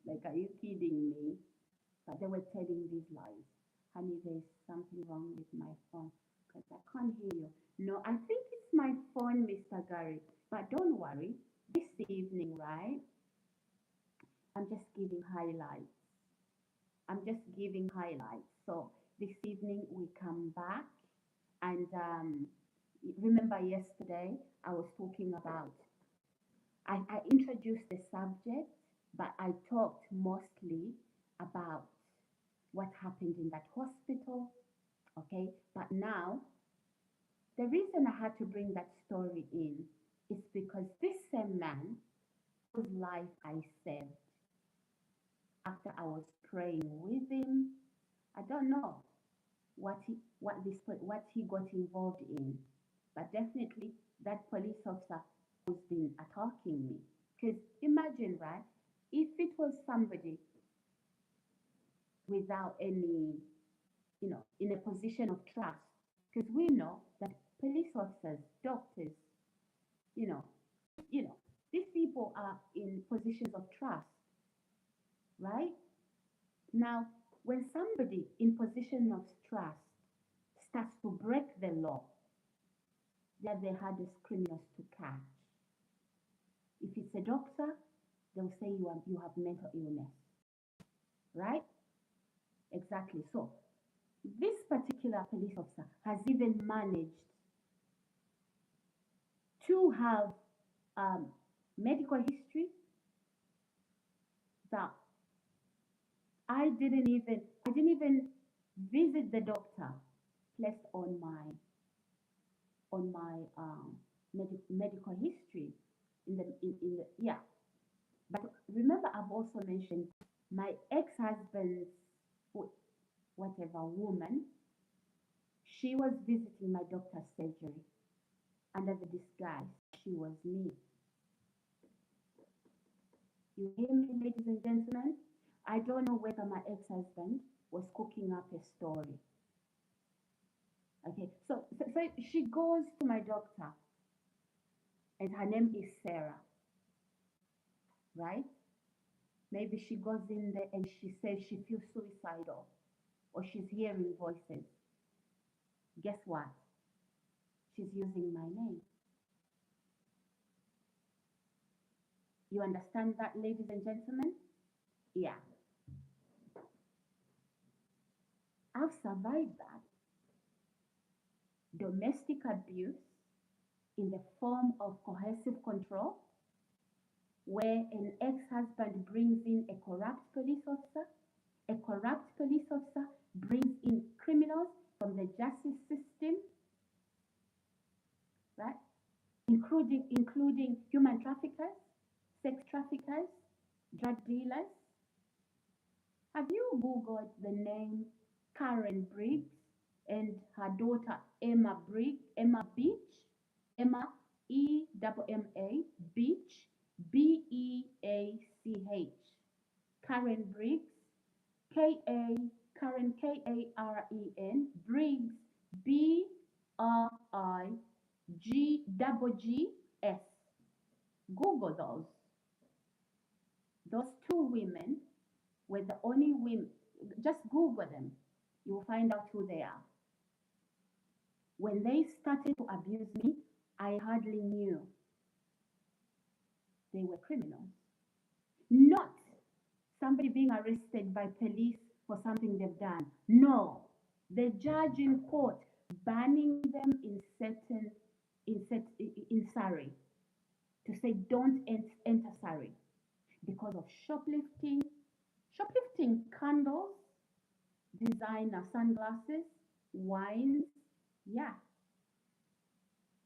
Like, are you kidding me? But they were telling these lies. Honey, there's something wrong with my phone because I can't hear you. No, I think it's my phone, Mr. Gary. But don't worry. This evening, right? I'm just giving highlights. I'm just giving highlights. So this evening we come back and remember yesterday I was talking about, I introduced the subject, but I talked mostly about what happened in that hospital. Okay, but now the reason I had to bring that story in is because this same man whose life I saved after I was praying with him, I don't know what he got involved in, but definitely that police officer who's been attacking me. Because imagine, right, if it was somebody without any, in a position of trust, because we know that police officers, doctors, you know, you know, these people are in positions of trust, right? Now, when somebody in position of trust starts to break the law, they're the hardest criminals to catch. If it's a doctor, they'll say you have mental illness, right? Exactly. So this particular police officer has even managed to have medical history that I didn't even visit the doctor placed on my medical history in the yeah. But remember, I've also mentioned my ex-husband's whatever woman. She was visiting my doctor's surgery under the disguise she was me. You hear me, ladies and gentlemen? I don't know whether my ex-husband was cooking up a story. Okay, so she goes to my doctor, and her name is Sarah, right? Maybe she goes in there and she says she feels suicidal or she's hearing voices. Guess what? She's using my name. You understand that, ladies and gentlemen? Yeah, I've survived that. Domestic abuse in the form of coercive control, where an ex-husband brings in a corrupt police officer brings in criminals from the justice system, right? Including human traffickers, sex traffickers, drug dealers. Have you Googled the name Karen Briggs and her daughter Emma Beach? Emma EMMA Beach BEACH. Karen Briggs Karen KAREN Briggs BRIGGS. Google those. Those two women were the only women. Just Google them. You'll find out who they are. When they started to abuse me, I hardly knew they were criminals. Not somebody being arrested by police for something they've done. No, the judge in court banning them in Surrey to say don't enter Surrey because of shoplifting candles, designer sunglasses, wines, yeah,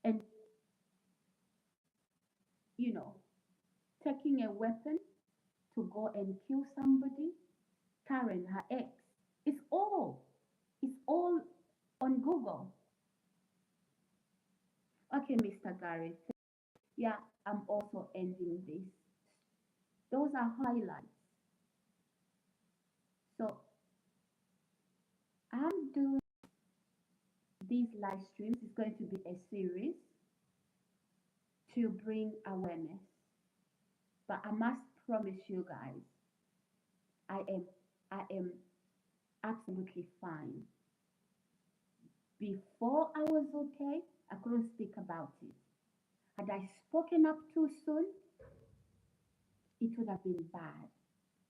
and you know, taking a weapon to go and kill somebody, Karen, her ex. It's all, it's all on Google. Okay, Mr. Gary. Yeah, I'm also ending this. Those are highlights. So I'm doing these live streams. It's going to be a series to bring awareness. But I must promise you guys, I am absolutely fine. Before I was okay, I couldn't speak about it. Had I spoken up too soon, it would have been bad.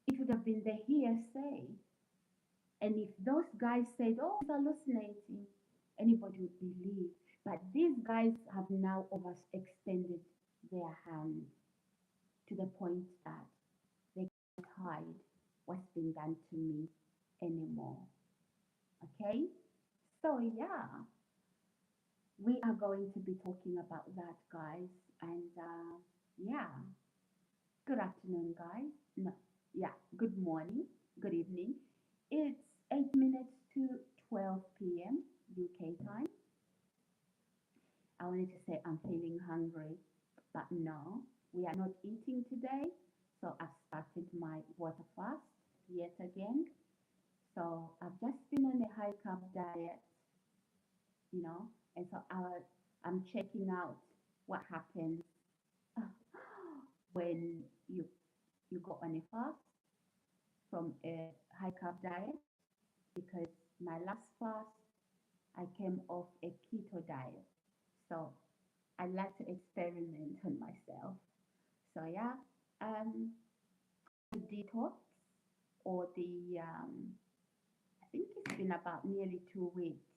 it would have been the hearsay. And if those guys said, oh, he's hallucinating, anybody would believe. But these guys have now overextended their hand to the point that they can't hide what's been done to me anymore. Okay? So, yeah, we are going to be talking about that, guys. And yeah, good afternoon, guys. No, yeah, good morning, good evening. It's 8 minutes to 12 p.m. UK time. I wanted to say I'm feeling hungry, but no, we are not eating today. So I've started my water fast yet again. So I've just been on a high carb diet, you know, and so I'm checking out what happens when you go on a fast from a high carb diet, because my last fast I came off a keto diet. So I like to experiment on myself. So yeah, the detox, or the I think it's been about nearly 2 weeks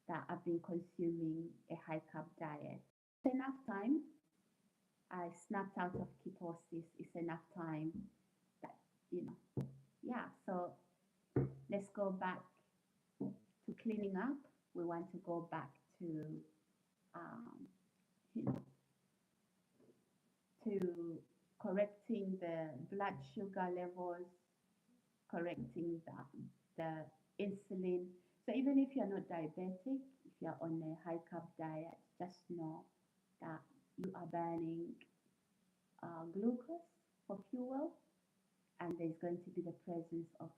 that I've been consuming a high carb diet. It's enough time. I snapped out of ketosis. It's enough time that, you know, yeah. So let's go back to cleaning up. We want to go back to, um, you know, to correcting the blood sugar levels, correcting the insulin. So even if you're not diabetic, if you're on a high carb diet, just know that you are burning glucose for fuel, and there's going to be the presence of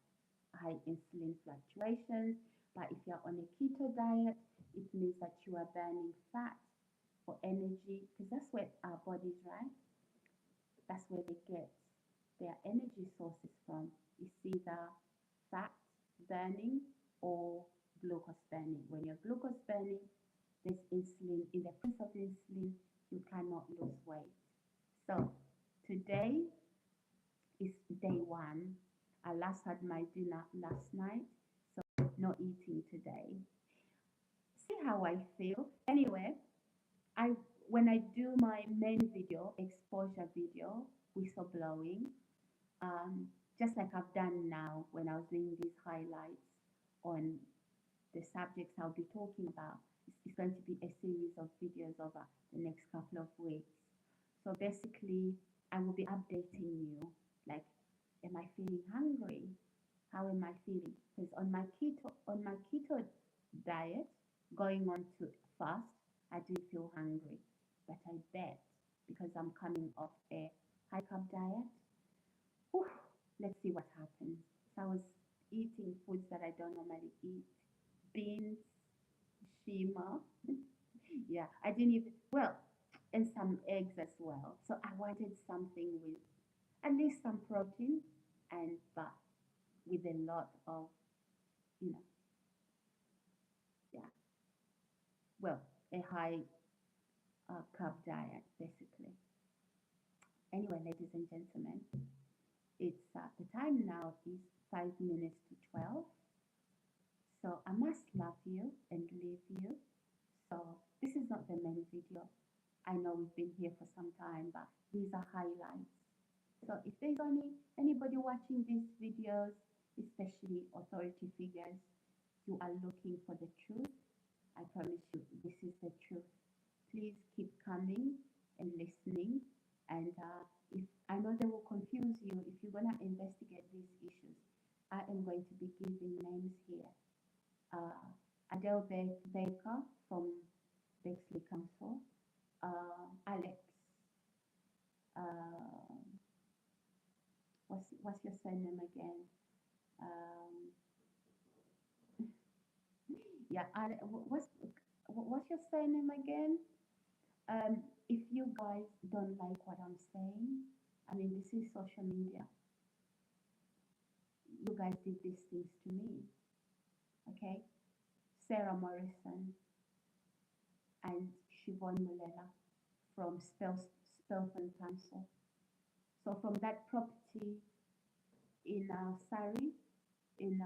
high insulin fluctuations. But if you're on a keto diet, it means that you are burning fat for energy, because that's where our bodies, right? That's where they get their energy sources from. It's either fat burning or glucose burning. When you're glucose burning, there's insulin. In the presence of insulin, you cannot lose weight. So today is day one. I last had my dinner last night, so no eating today. See how I feel. Anyway, I when I do my main video, exposure video, whistleblowing, um, just like I've done now when I was doing these highlights on the subjects I'll be talking about. It's going to be a series of videos over the next couple of weeks. So basically, I will be updating you, like, am I feeling hungry? How am I feeling? Because on my keto diet, going on to fast, I did feel hungry, but I bet because I'm coming off a high carb diet, whew, let's see what happens. So I was eating foods that I don't normally eat, beans, shima. Yeah, I didn't even, well, and some eggs as well. So I wanted something with at least some protein, and but with a lot of, you know, yeah, well, a high carb diet, basically. Anyway, ladies and gentlemen, it's the time now is 5 minutes to 12. So I must love you and leave you. So this is not the main video. I know we've been here for some time, but these are highlights. So if there's anybody watching these videos, especially authority figures, you are looking for the truth, I promise you this is the truth. Please keep coming and listening. And if I know they will confuse you, if you're gonna investigate these issues, I am going to be giving names here. Adele Baker from Bexley Council, Alex, uh, what's your surname again? Um, yeah, what's your surname again? If you guys don't like what I'm saying, I mean, this is social media. You guys did these things to me, okay? Sarah Morrison and Siobhan Mulela from Spelthorne Council. So from that property, in Surrey, in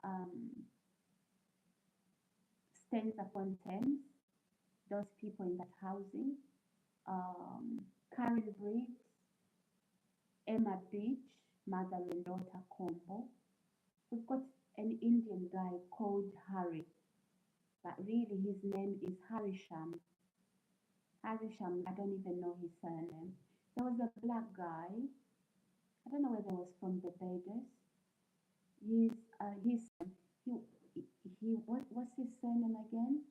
um, Staines upon Thames, those people in that housing, Karen Briggs, Emma Beach, mother and daughter combo. We've got an Indian guy called Harry, but really his name is Harisham. Harisham, I don't even know his surname. There was a black guy, I don't know whether he was from the Barbados. He's he what's his surname again?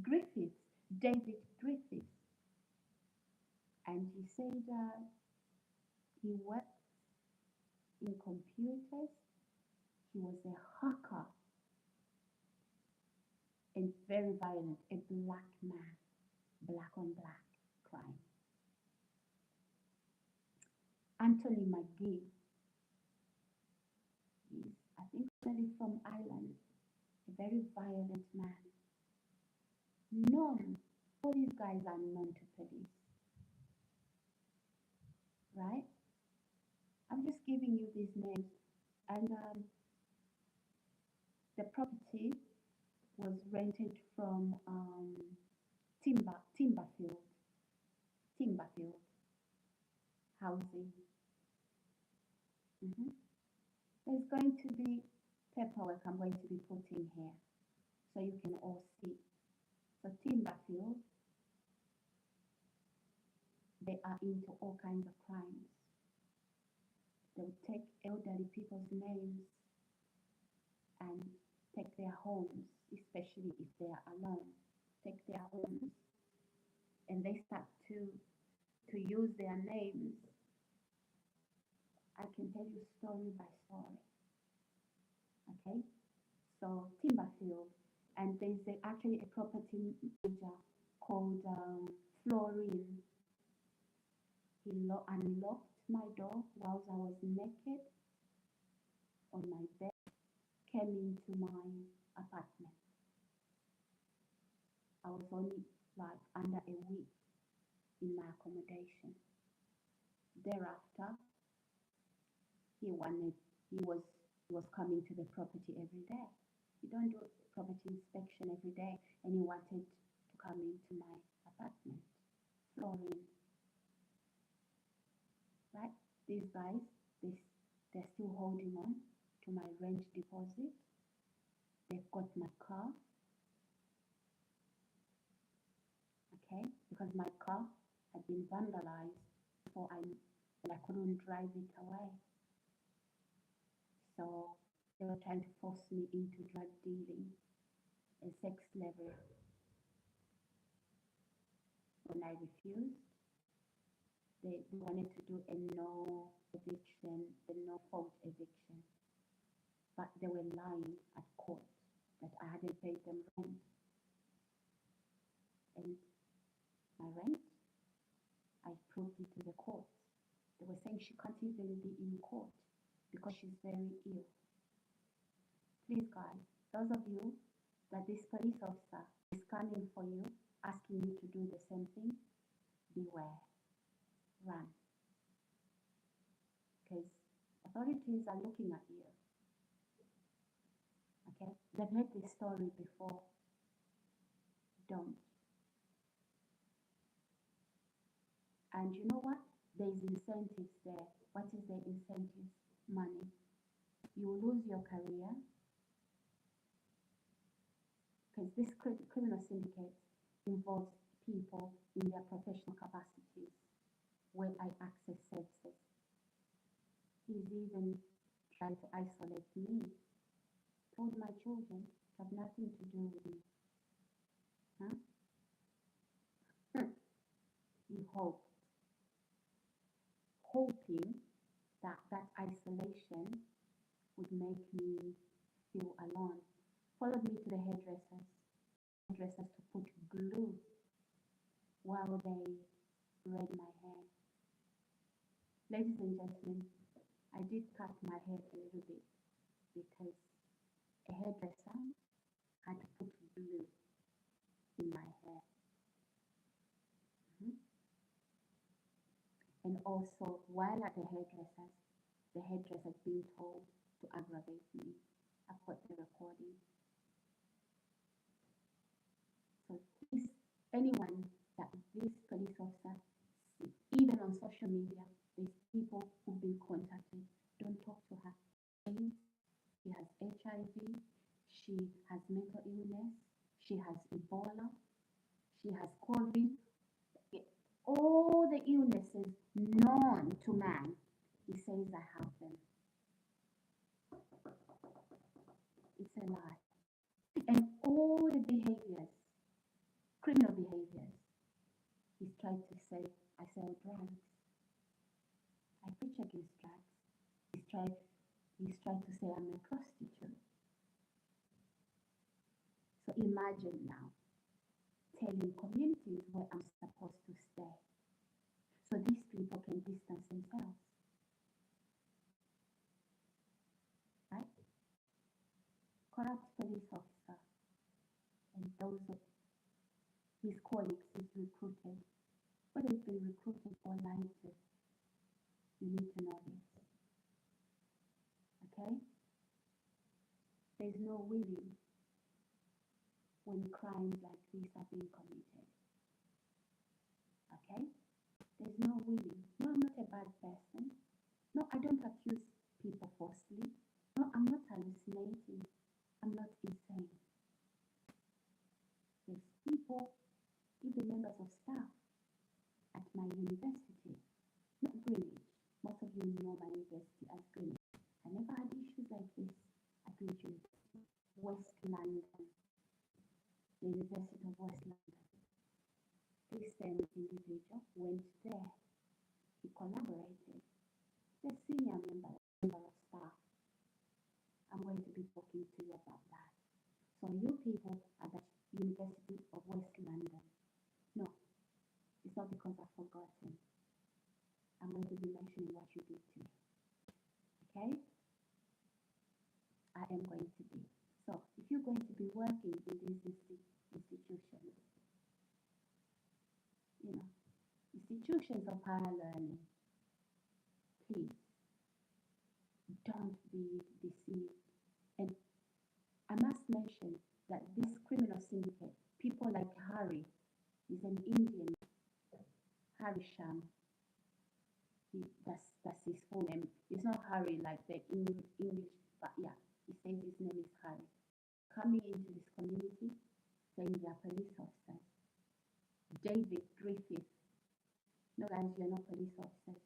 Griffiths, David Griffiths, and he said he worked in computers. He was a hacker and very violent, a black man, black on black crime. Anthony McGee is, I think, really from Ireland, a very violent man. Known, all these guys are known to police, right? I'm just giving you these names. And the property was rented from Timberfield housing. Mhm. There's going to be paperwork I'm going to be putting here so you can all see. So Timberfield, they are into all kinds of crimes. They will take elderly people's names and take their homes, especially if they are alone, take their homes, and they start to use their names. I can tell you story by story. Okay, so Timberfield, and there's actually a property manager called Florine. He unlocked my door whilst I was naked on my bed, came into my apartment. I was only like under a week in my accommodation. Thereafter, he wanted, he was coming to the property every day. You don't do property inspection every day, and he wanted to come into my apartment, flooring, right? These guys, they're still holding on to my rent deposit. They've got my car, okay, because my car had been vandalized before and I couldn't drive it away. So they were trying to force me into drug dealing and sex slavery. When I refused, they wanted to do a no eviction, a no fault eviction. But they were lying at court that I hadn't paid them rent. And my rent, I proved it to the court. They were saying she can't even be in court because she's very ill. Please, guys, those of you that this police officer is scanning for you, asking you to do the same thing, beware, run. Because authorities are looking at you. Okay? They've heard this story before. Don't. And you know what? There's incentives there. What is the incentives? Money. You will lose your career because this criminal syndicate involves people in their professional capacities where I access services. He's even trying to isolate me. Told my children have nothing to do with me. Huh? He hoping that that isolation would make me feel alone. Followed me to the hairdressers to put glue while they braid my hair. Ladies and gentlemen, I did cut my hair a little bit because a hairdresser had to put glue in my hair. Mhm. And also, while at the hairdressers, The hairdresser being told to aggravate me. I've got the recording. So please, anyone that this police officer, even on social media, there's people who've been contacted. Don't talk to her. She has HIV. She has mental illness. She has Ebola. She has COVID. All the illnesses known to man, he says I have them. It's a lie. And all the behaviors, criminal behaviors, he's tried to say I sell drugs. I preach against drugs. He's tried to say I'm a prostitute. So imagine now telling communities where I'm supposed to stay so these people can distance themselves, right? Corrupt police officer and those of his colleagues he's recruited, whether he's been recruited or lied to, you need to know this, okay? There's no willing when crimes like this are being committed, okay? There's no willing. No, I'm not a bad person. No, I don't accuse people falsely. No, I'm not hallucinating. I'm not insane. There's people, even members of staff at my university, not Greenwich. Most of you know my university as Greenwich. I never had issues like this at Greenwich University. West London, the University of West London. This same individual went there. He collaborated. The senior member of staff. I'm going to be talking to you about that. So you people at the University of West London, no, it's not because I've forgotten. I'm going to be mentioning what you did to me. Okay? I am going to be. So if you're going to be working in these institutions, institutions of higher learning, please don't be deceived. And I must mention that this criminal syndicate, people like Harry, is an Indian, Harry Sham. That's his full name. It's not Harry like the English, but yeah, he says his name is Harry. Coming into this community, saying they are police officers. David Griffith. No, guys, you're not police officers.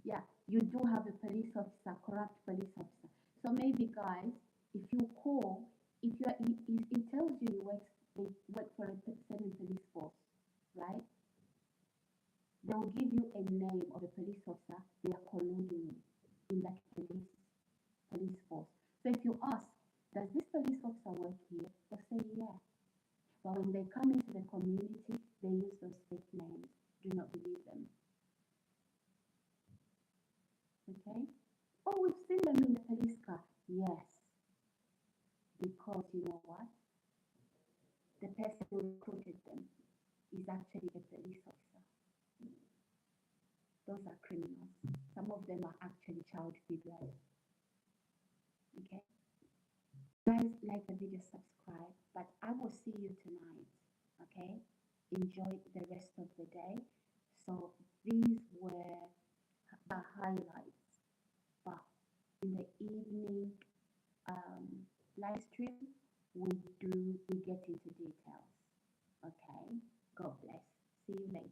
Yeah, you do have a police officer, corrupt police officer. So maybe, guys, if you call, if you are, it tells you they work for a certain police force, right? They'll give you a name of a police officer they are colluding in that police force. So if you ask, does this police officer work here? They'll say yeah. But when they come into the community, they use those fake names. Do not believe them. Okay? Oh, we've seen them in the police car. Yes. Because you know what? The person who recruited them is actually a police officer. Those are criminals. Some of them are actually child figures. Okay? Guys, like the video, subscribe. But I will see you tonight. Okay? Enjoy the rest of the day. So these were the highlights. But in the evening live stream, we get into details. Okay? God bless. See you later.